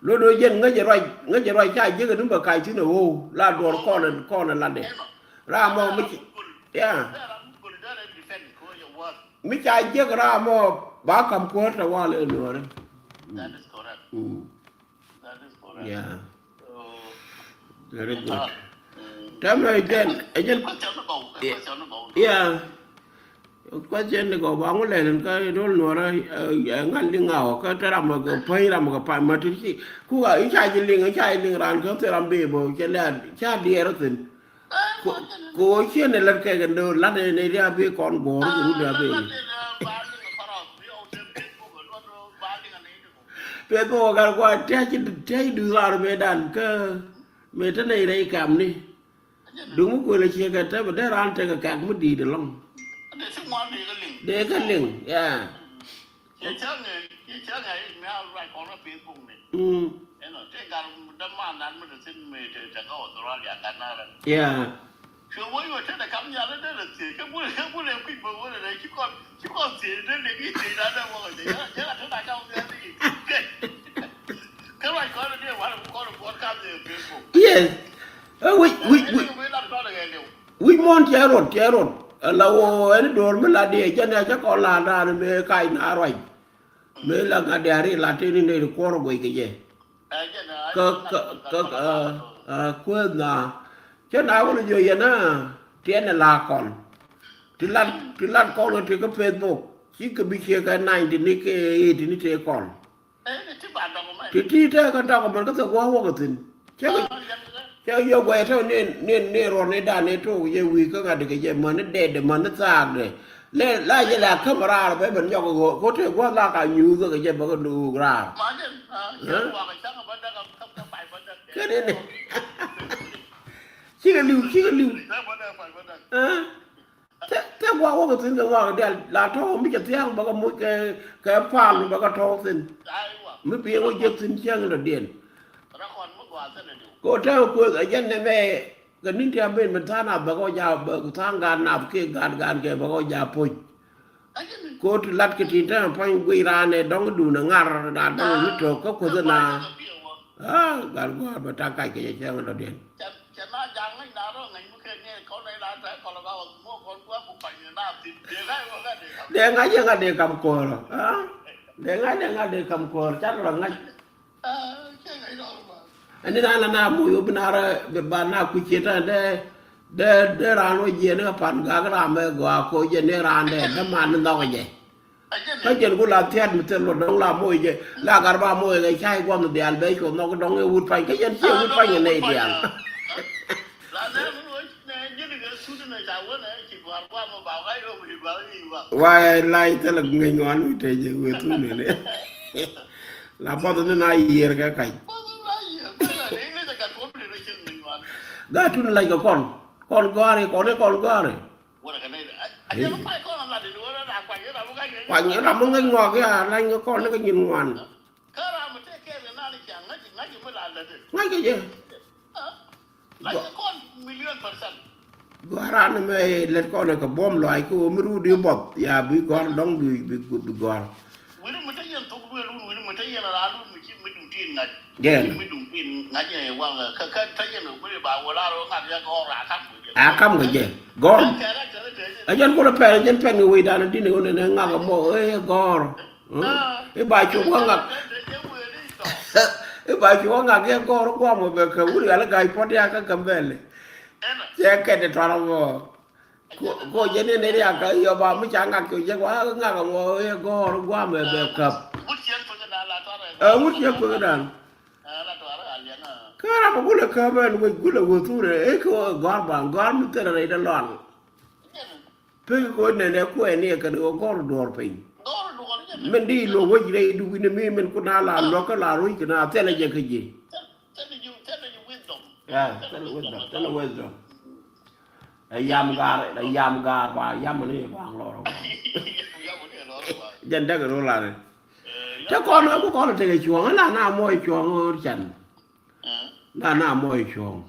Lô đôi dân ngay rồi chạy chứ cái đúng mà cài chứ nào là đồ con là để ra mò mới mới chạy chứ ra mò bá cầm cuốn là qua lên nữa đấy yeah very good tắm rồi dân yeah có chuyện này có bóng lên cái đó nữa rồi ngăn đi ngào cái làm mà cái phơi làm cái phải mà thì khu ở ít chạy linh ran không thể làm bề bờ cho nên cha đi ở tỉnh cô chuyện này lần cái gần đâu lát này ra bề con bò nó cũng ra bề bề bò cái qua trái đưa ra bề đàn cái bề thế này đây cảm đi đúng cô là chia cái thế mà để ran cái càng mất đi được không để cái linh yeah cái chớ này mẹ lại còn nó phiền cùng này em nói cái đâm mà nắn mình xin mẹ để có ở đó là cái nào đấy yeahคือว่าอยู่ที่ไหนคำยาแล้วได้หรือสิก็พูดเลยคุยพูดเลยชิคอนสิเรื่องนี้สินะได้ว่าเดี๋ยวที่ไหนเขาเนี่ยสิก็ว่าก่อนเนี่ยว่าก่อนพูดคำเนี่ยเป็นผม yes we want charot là anh đồn mới là địa cho nên chắc còn là ra mới cái nào rồi mới là cái địa là trên đây được qua rồi cái gì quên là chứ nào có gì vậy na tiền là còn thì lăn con rồi thì cái Facebook chỉ cái bị cái này thì ní cái còn thì thế cái đó mình có thể qua cái gì chứ yêu quay thôi nên rồi nên đàn nên thôi yêu quý các ngài được cái gì mà nó đẹp để mà nó sang rồi lên lại như là camera là phải bận cho có thể qua ra cả nhiều cái gì mà có đủ ra cái này chỉ cái lưu thế qua cái thứ đó là thôi mấy cái tiếng mà có mỗi cái fan mà có thôi xin mấy tiếng có giật xin chăng là điện cô theo cô ở dân này về cái nín theo bên mình thang nào bà có già bà có thang gan nào kia gan kia bà có già pui cô thì lát cái tin rằng phải quay ra này đóng đủ nó ngar đã đóng hết rồi có cô dân nào gan qua bà trang cái gì chứ mà điện để ngay để cầm cờ rồi để ngay để cầm cờ chắc là ngay anh là na mui benar berbana kucita de rano je ne pan ga rame go ko je ne rande de man ndo je ka jen ko la tiat mitel lo dong la moy je la garba moy ga chai ko no dial be ko no dong e wut pan ka jen che wut pan ne dial la ne mo ne je de su de na ja wo ne chi ba kwa mo ba ga ro mi ba ni ba wa lai te la ngai ngon te je we tu ne la pa de na yer ga kai đã tụi này cái con gà này con gà này. quả nhớ làมึงngồi ngọt cái lanh cái con nó cái nhìn ngoan ngay cái gì gua ra nó mày lên con này cái bom loại cô mới ru đi bọt ya bị con đóng bị gòn à không cái gì gòn ở dân cô là dân phe người ta nó đi nữa này ngạc cái mồ ấy gòn cái bài chụp có ngạc cái bài chụp có ngạc cái gòn nó qua một bề khẩu đi là cái phát ra cái cầm về này che cái để thoa nó cô dân này đi à cái giờ bà mới chẳng ngạc kiểu chắc quá ngạc cái mồ ấy gòn nó qua một bề khẩu mút chiếc cái đàn cái nào mà gula cái bên gula tu đấy ấy cô gòn bằng gòn mới cái này đã loạn cái cô này cô này cái đồ gòn đồ pin mình đi lo với đây du mình cũng na làm nó cái là rồi cái nào thế là cái gì thế là wisdom yam gà và yam này vàng lò dân đó cái đó là chắc con nó có là cái chuồng là nào mồi chuồng chẳng là nào mồi chuồng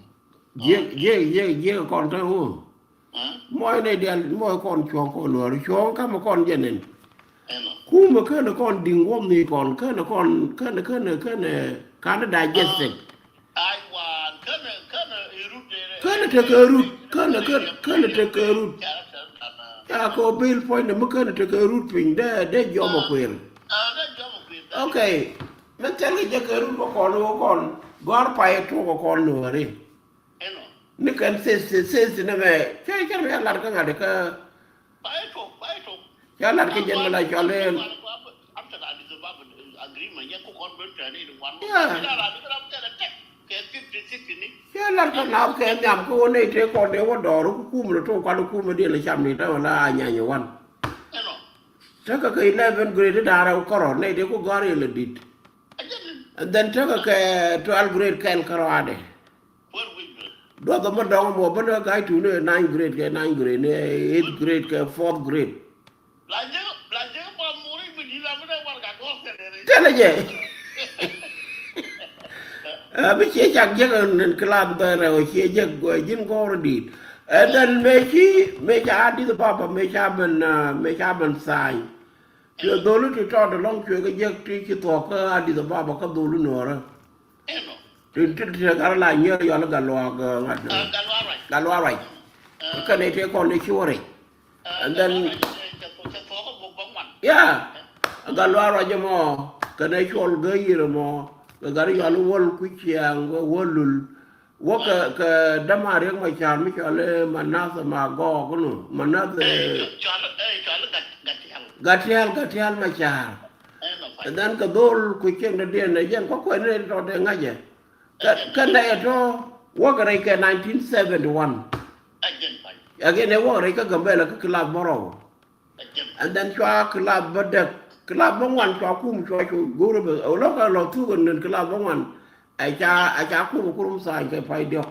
dễ con thôi hả mồi này đèn mồi con chuồng con lửa chuồng các mà con dân này cú mà cái nó con đình gom này còn cái nó con cái nó digestive cái nó take a root ya ko bill point mà cái nó take a root pin để do mà quên okay mình thấy cái cái root con gói phải thu con nữa đi nếu cần xây nó về cái này là cái gì cái ya là cái dân mà cho lên ya là cái nào cái nhảm cô này thế còn nếu mà đỏ nó cũng là trong quan cũng mà đi là chăm này đó là nhà nhiều ăn chắc cái 11 grade đã ra có rồi này đấy có gọi là dit and then chắc cái 12 grade cái có rồi đó là một đồng một bên cái thứ này 9 grade cái 9 grade này 8 grade cái 4th grade thế là gì bây giờ chắc chắc cái làm tới rồi chia chắc gọi dính có rồi đi dan mấy cha đi từ papa mấy cha mình sai chưa đôi lúc cho được long chuyện cái giấc cái tổ cái đi từ papa cái đôi lúc nữa rồi thì cái là nhớ giờ là gà loa rồi cái này thì còn đi chua rồi and then yeah gà loa rồi chứ mà cái này chua cái gì rồi mà cái gà này là wall quý chiang wall lul wah ke damar yang macam ni kalau mana sama go kono mana gatial macam dan kedol kucing dia ni yang kau kau ni tu dia ngaji kan dia tu wah kerai ke 1971 again dia wah kerai ke gembel ke kelab baru and then cua kelab bedak kelab bangwan cua kum cua guru berulang kalau tu kan kelab bangwan ai cha cũng sai cái phải được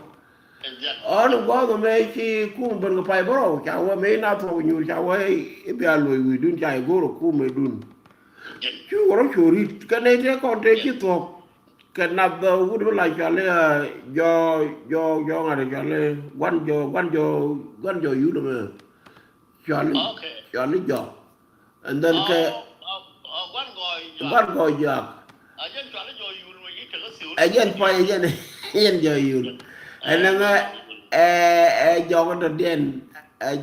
ở nó có cái mấy chi cũng bên cái phải bao cha qua mấy nào thôi nhiều cha qua bây giờ lùi đun chạy gỗ rồi cũng mấy đun chứ có nó chửi cái này thế còn thế chứ thuộc cái nào đâu cũng lại cho lên do ngày cho lên quan do yếu được mà cho lên do and then cái quan gọi giờ ajen pa ajen joyul ananga jo ko den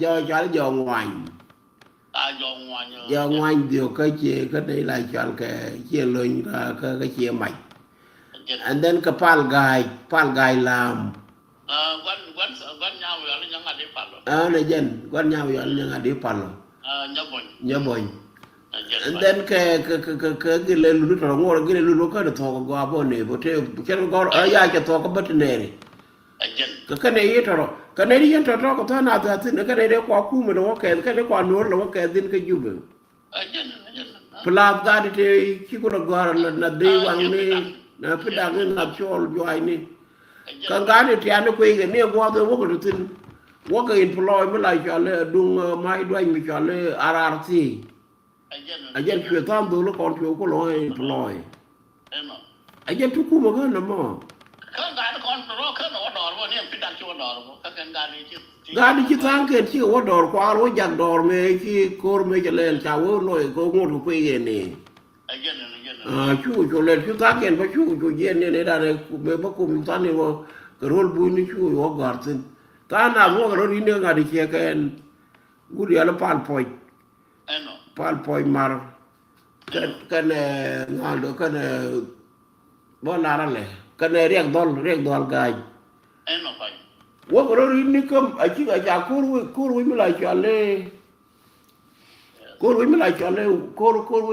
jo cho ngoan jo ngoan điều cái chia cái đây là chọn cái chia lên cái chia mạch and then cái pal gai làm này dân quan nhau rồi nhưng đi pal nhớ bồi and then cái lên lulu rồi ngồi cái lulu cái được thọ qua bao nhiêu bữa thế cái nó có ở nhà cho thọ có bất này cái này vậy rồi cái này đi cho thọ có thọ nào thì cái này để qua khu mà nó cái này qua nốt là cái din cái giúp pelab ga thì khi có được gọi là đi quăng đi là phải đặt cái nạp cho joai đi cái thì anh nó quay cái này qua tôi có được tin qua cái employ mới lại cho là đúng mai đoan mới cho là RRC ai dân chuyện tam đồ nó còn chuyện có lòi ai dân chúc mà cái nằm mà gà đi chỉ thang cái chỉ có đòn qua rồi giặt đòn mấy khi cô mấy cái lên chào nói cô ngồi của quê gì nè chú lên chú thang cái phải chú gì nè đây này mấy bác cùng ta này mà cái role bui này chú có gạt xin ta nào có cái role này gà đi kia cái gue dia le pal poi mar kan ngalo kan bolara le kan riak dol gai wo ko ni kam achi ga ja kur wi mila chale kur wi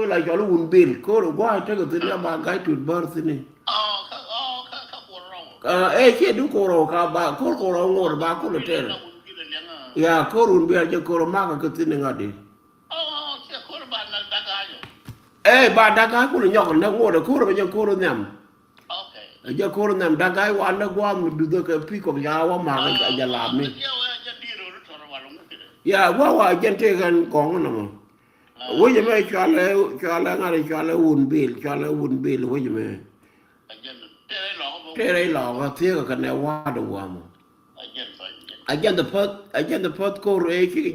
la chale un bil kur wa ta ga tin ba gai tu bar sini che du ko ro ka ba ko ro ngor ba ko le ter ya korun biar je koro maka ketine ngadi ba daga ko nyok na ngore koro be je koro nyam je koro nyam daga wa na gwa mu du de ka pi ko ya wa ma ga ja la mi ya wa gente kan kong na mo wo je me chale ngari chale un bil wo je me tere lo ga tie ka ne wa do wa mo ajan the pot ko re chi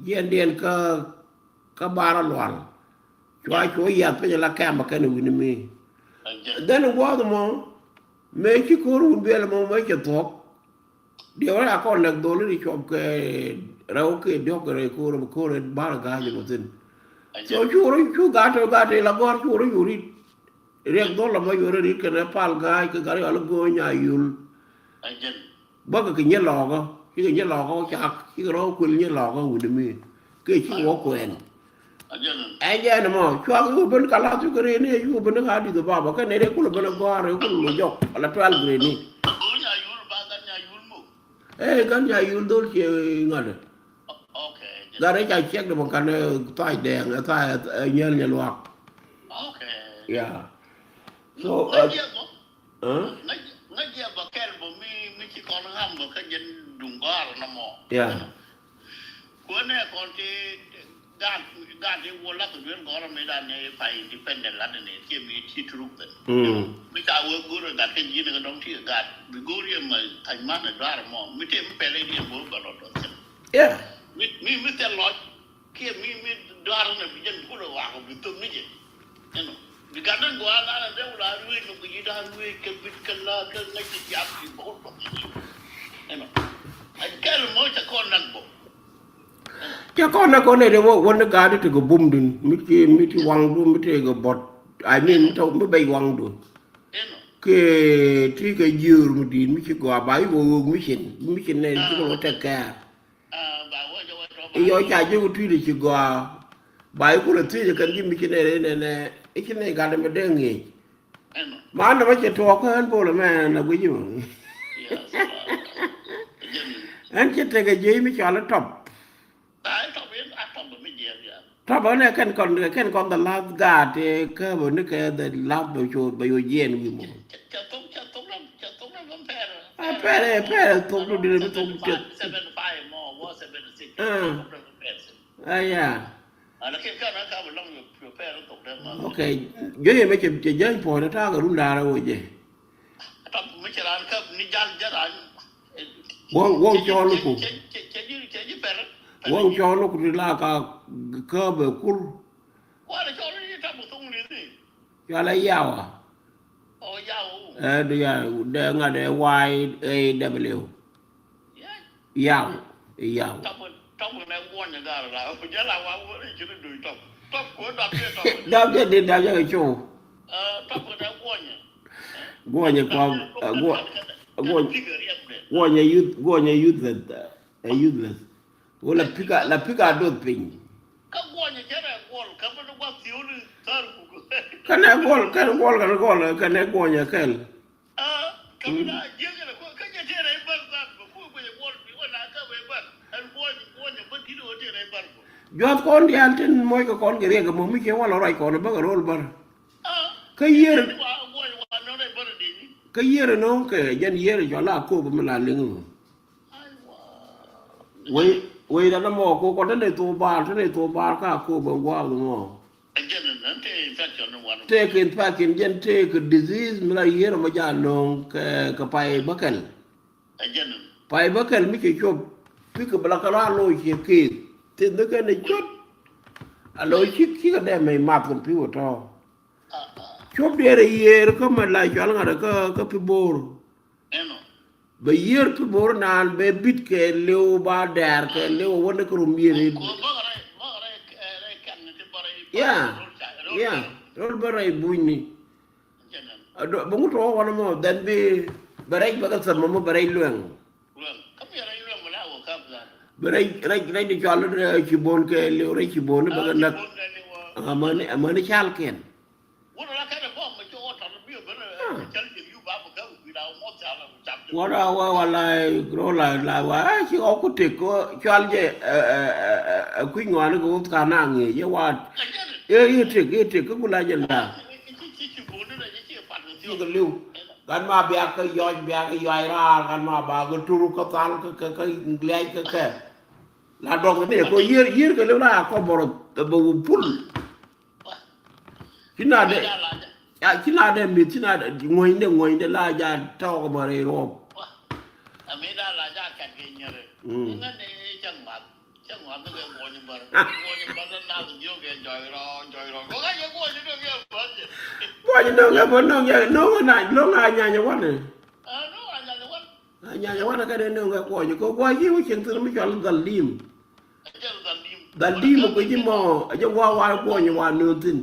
yen den ka bara lwal chwa ya pe la ka ma ka ni mi den wa mo me chi ko ru be la mo me che tok de ora ko le do li chop ke ra o ke do ko re bara ga ni mo tin so chu ga te la gor chu ru yuri re do la mo yuri ke ne pal ga ke ga ala go nya yul bác cái nhớ lò có cái nhớ lò có chặt cái đó quên nhớ lò có người mi cái chỉ có quên ai giờ nè mà cho cái bên cả lao cái này cái bên nó đi từ bao cái này đấy cũng là bên nó qua rồi cũng là dọc là twelve người này cái nhà yun đôi khi ngồi ra đấy chạy check được một cái tay đèn tay nhớ loạt yeah so ngay giờ bà kêu bà mi chỉ còn ham bà cái dân đùng qua rồi nằm mò cuối này còn thì gan thì vô lắc cái có là mấy đàn này phải dependent là này chỉ mi chỉ trục đấy mi ta vừa gửi rồi gạt cái gì này cái đống thì gạt mi gửi mà thành mắt này ra rồi mò mi thêm mi phải đi vô cả rồi mi tên lót kia mi ra rồi này dân cũng là vào bị tụm này chứ vì cả đất của anh là đâu là nuôi một cái gì đó nuôi cái vịt cái la cái ngay cái giáp thì bốn bọc em anh cái là mới cho con nặng bộ cho con này đâu vấn đề cả đi từ cái bùm đun mấy cái quăng đun mấy cái bọt ai mình đâu mới bay quăng đun cái dừa một đi mấy cái quả bái vô mấy cái này cái nó tẹt cả yêu cha chứ cái thứ cái quả bái của nó thứ cái gì mấy cái này cái này gà làm đen nghỉ mà nó mới chỉ thua cái hơn bộ là mẹ là cái gì mà anh chết cái gì mới cho nó top top ở đây cái con the last gà thì cái bữa nước cái the last bao nhiêu yen gì mà phe tục nó đi nó tục chết ok giới mấy chị giới phò nó ra cái rung đà rồi gì quăng cho nó cũng quăng cho nó cũng là cả cơ bờ cul cho lấy dao à đây là để YAW dao trong cái này quan nhà ra là nhớ là qua cái chuyện đuổi top của đạp cái chỗ top cái này quan nhà useless là pika đốt pin các quan nhà chết là quan các nó quan thiếu đi thar cái này quan nhà cái cái này riêng là cái nhà chết này bận ra của quan là cái về bận anh quan nhà bận thì đồ chết này bận Jod con di antin moi ko kon gere ko mo mi ke wala ray ko ba rol bar ka yer no ke jan yer jo la ko ba la lengu we da na mo ko ko de to ba ka ko ba wa mo Again, infection one. take infection gen take disease mla yer ma ja no ka pai bakal Again, pai bakal mi ke chop pi ka bla kala lo ke te de ka ne chot a lo ki ka de me ma ko pi wo to chop de re yer ko ma la jal ngara ka pi bor ba yer pi bor nan be bit ke lew ba der ke lew wona ko rum yere ya rol baray buñni ba ngu to wona mo dan be baray ba ka sama mo baray luang baray ray di jollo ci bon ke lew ray ci bon ba nak amane chal ken wala wala gro la wa ci o ko te ko chal je ku ngwan ko ka na ngi ye wa te ko kula je la ko liu gan ma bia ka yo ra gan ma ba ko turu ko tal ka le ka la dog ne ko yer ko le la ko boro bo pul kina de ya kina de mi kina ngoy de la ja taw ko bare ro amida la ja ka ke nyere ngane changmat de mo ni bar na yo ke joy ro ko ga ye ko ni de ke ba no na nya nya wa ne no anya nya wan ka de no ga ko wa yi wo chen tu mi chal dalim ko ji mo aja wa ko ni wa no tin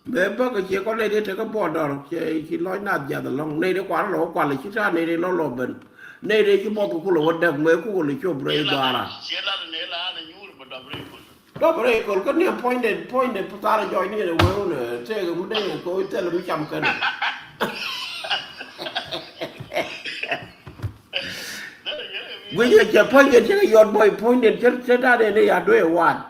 bé bác cái chị có này để thấy cái bò đỏ chị nói nạt giả từ lòng này để quá lỗ quá là chị ra này để nó lỗ bệnh này để chị bò của cô lỗ đẹp mấy cô lỗ chụp rồi đó là đó bởi còn cái niệm point để ta là cho như là quên nữa thế cái vấn đề cô tên là mấy trăm cân bây giờ chỉ point để cái giọt bồi point để chết ra đây này à đuôi hoàn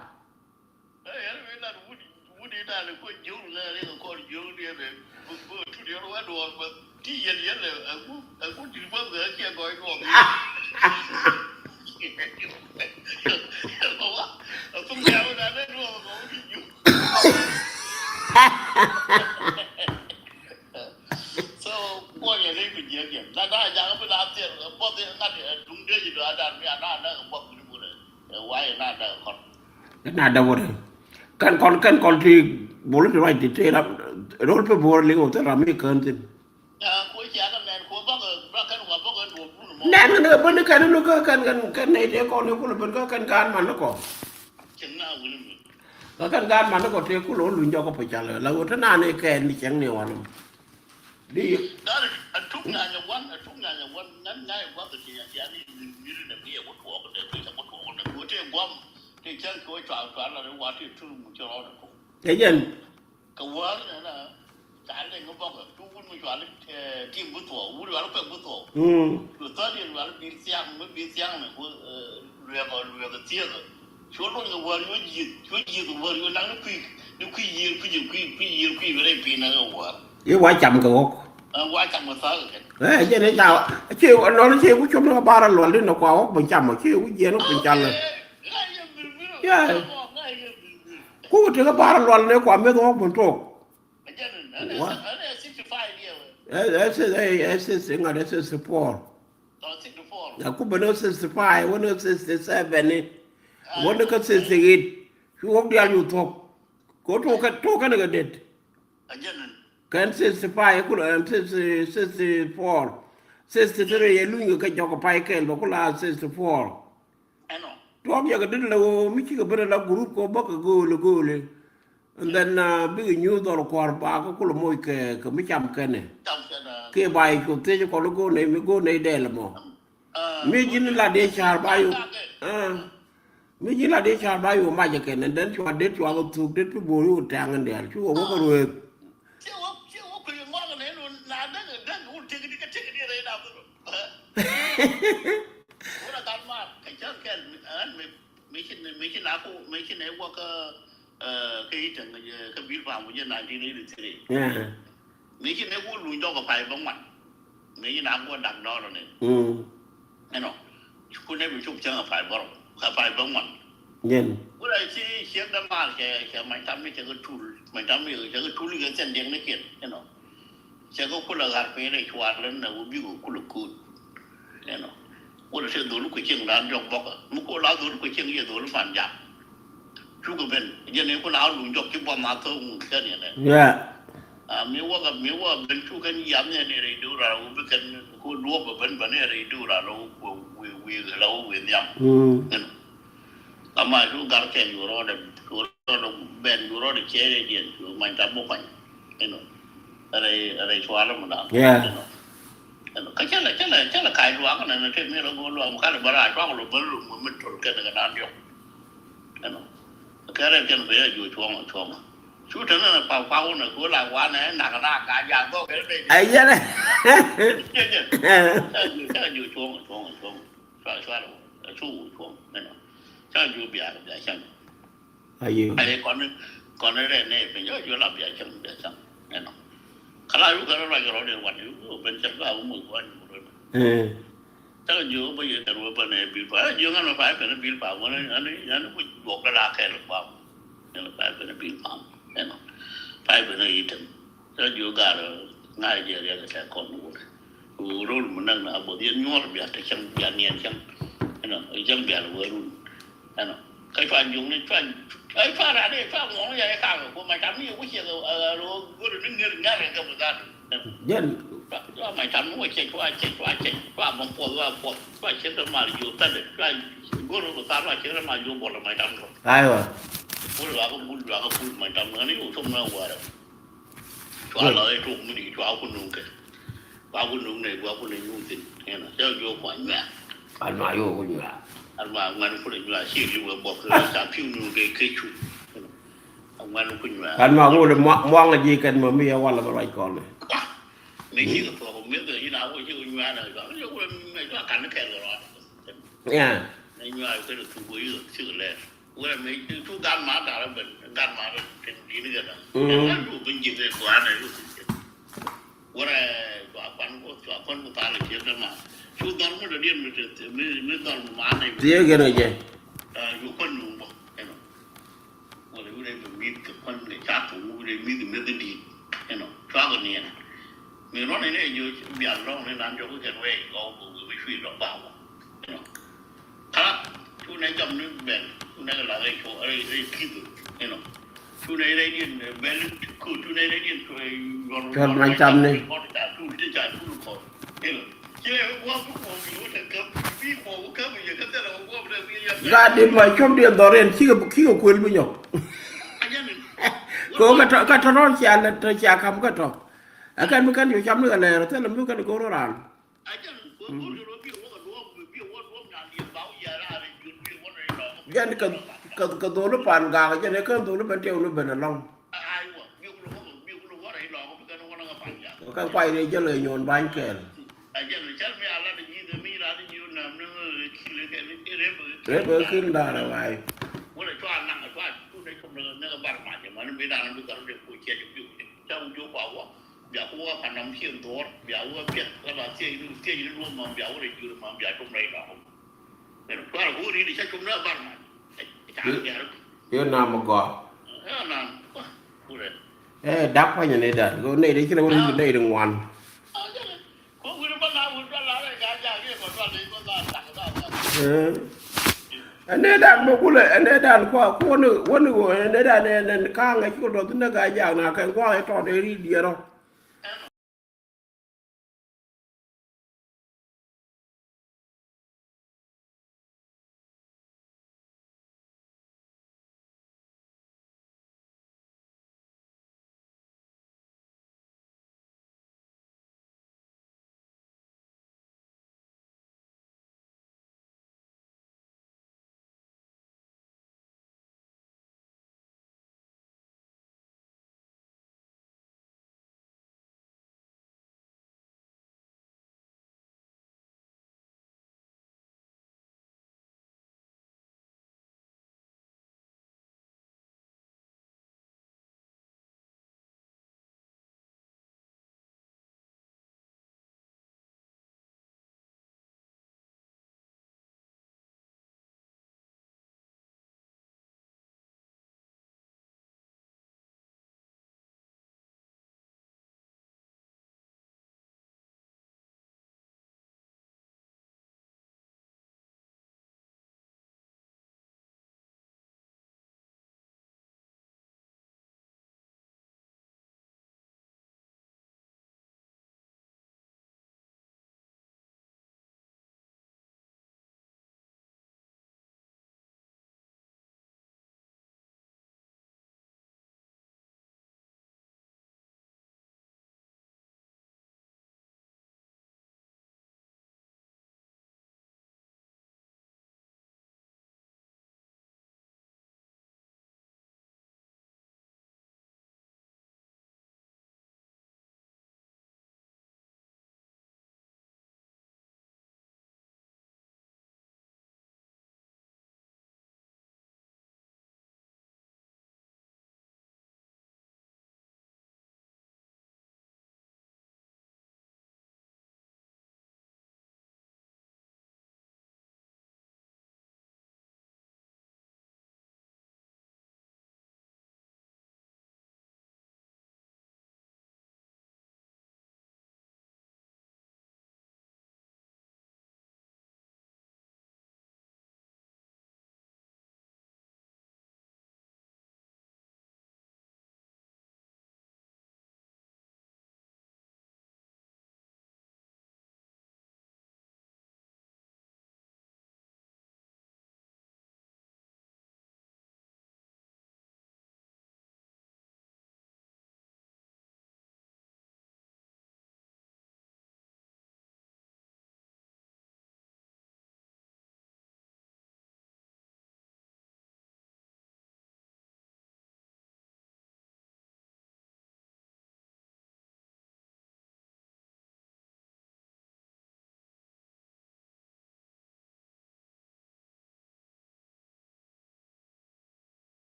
nada wurde kan kon ti bolu ti right ti la rol pe bor li ngota rami kan tin nan ne ban kan no kan ne de ko ne ko ban kan man ko kan man ko te ku lo lu njo ko pa chala la wota na ne ken ni chang ne wan di dar atuk na nya wan nan na wa ko ti ya ni ni ne bi ko ko ko te ko te gwam thì chân của chọn là nó quá thì thương một chỗ đó cũng thế dân cái quá là cái này nó bao giờ chú muốn một chỗ là kim bút thổ bút đó nó quen bút thổ rồi tới thì nó bị xiang này của lừa cái tiền rồi chỗ đó cái quá nó gì cái quá nó năng nó quy về đây vì nó quá cái quá chậm cái quá chậm một tháng rồi thế này chào chiều nó chiều cũng nó ba lần lên nó quá bằng chậm mà chiều cái gì nó bằng chậm rồi cô chỉ có ba lần nữa quả mấy đó một chỗ S64 ya ku bano 65 one 67 ni one ka 68 ku dia you talk ko to ka ga det kan 65 ku 64 63 ye lu ga ka pai kel ba ku la 64 Tom ya gadin la mi ci ga bere la group ko ba go le and then big new dor ko ba ko lo moy ke mi cham kene ke bai ko te ko lo go ne de la mo mi jin la de char ba yu mi jin la de char ba yu ma je kene den chwa de chwa ko tu de bo yu tang en der chu ko ko ro mấy cái này qua cái trận cái bill vào của dân này đi được thế mấy cái này qua lùi cho cái phải bóng mặt mấy cái nào qua đằng đó rồi này know ku ne bi chuk chang fa bor ka fa bor man yen ku la chi xiek da ma ke mai tam ni ke tul mai tam ni ke tul ke chen deng ne ket che ko ku la gar pe ne chwa len na u bi ku lu ku ku la se do lu ku ching dan jok bok mu ko la do lu ku ching ye do lu fan ja chu ko ben ye ne ku la lu jok ki bo ma to ke ne ya mi wa ben chu kan yam ne re do ra u be kan ko lu ba ben ba ne re do ra lo we yam ama lu gar ken yu ro de ben yu ro de che re dien chu man ta bo pan are chwa la mo da ka chala kai lu ka na te me lo go lu ka ba ra chwa lo ba lu mo me to ke na dan yo ka re ken be ju chwa chú trở nên là phao phao nữa của là qua này nặng là cả nhà có cái này ai vậy này cái nhiều chuông xóa rồi chuông này nó cái nhiều bia chân ai còn cái này phải nhớ chưa làm bia chân này nó khá là lúc đó là cái đó để quản lý bên chân có một quan chắc là nhiều bây giờ từ bên này bị phá nhiều anh nó phải bị phá mà anh nó buộc ra cái được vào nên là phải bị phá phải bên này thì cho dù cả ngay giờ ra cái con u rồi mình đang là bộ điện nhót biệt thì chẳng biệt niên chẳng chẳng biệt là vừa luôn cái phần dùng này phần cái pha ra đây pha ngón vậy khác của mày chấm nhiều cái chuyện rồi có được những người nghe này không được ra dân cho mày chấm nó chạy qua một qua chết rồi mà dù ta được qua có được ta là chết rồi mà dù bỏ là mày chấm rồi ai rồi bún là cái mày chấm nó nếu không nó qua đâu chua lợi trụng nó đi chua con nung kì qua con nung này nung tin nghe là cho vô khoản nhà anh nói vô con nhà anh mà ngăn phụ lệnh là xịt lưu là bọc là sao phiêu nung cái chủ ông ngăn phụ nhà anh mà mua được mong là gì cần mà bây qua là cái còn này mấy khi cái phở không biết từ khi nào cái chứ nhà này đó chứ mày cho cắn nó kẹt rồi nha này nhà cái được thu quý rồi chứ lẹ cái mấy chú gan má đã là bệnh gan má là trên đi nữa rồi nó đủ bệnh gì về quá này luôn cái này quả con của ta là chuyện đó mà chú gan nó là điên mới toàn má này tiếc cái này chứ chú con nung bọc cái nó cái này mình biết cái con này chát thủ cái này biết cái gì đi cái nó xóa cái này mình nói này như biển đó nên làm cho cái cái có cái suy nó bảo cái nó khác chú này trong nước biển chú này là cái chỗ ở đây kia cái nó chú này đây điên biển chú này đây điên còn 500 đi con đã chú đi trả chú khỏi cái nó chứ qua cũng còn nhiều thằng cấp bí khổ cũng cấp bây giờ cái tên là qua bây giờ ra đêm mà trong đêm đó lên khi có quên bây giờ có cái trò nó chả là chả không cái trò akan bukan yo jam ni ala ta lam bukan ko ran yan ka do lu pan ga ga ne ka do lu ban teu lu ban long ka quay đi cho lời nhồn ban kèn rep ởขึ้นđà là vậy biểu của phản động hiện tốt biểu của việc là chơi luôn mà biểu để chịu mà biểu trong này đó qua là vui đi chắc chúng nó bằng yêu nam mà có nam đắp hay như này đó cái này đấy cái này cái này đừng ngoan có người bắt nào người ta lại cái cái còn qua đấy con ta tặng anh ấy đàn một cái anh ấy đàn qua quân nữ anh ấy đàn này càng ngày cái đó tính là cái dạng nào cái qua cái trò đấy đi đâu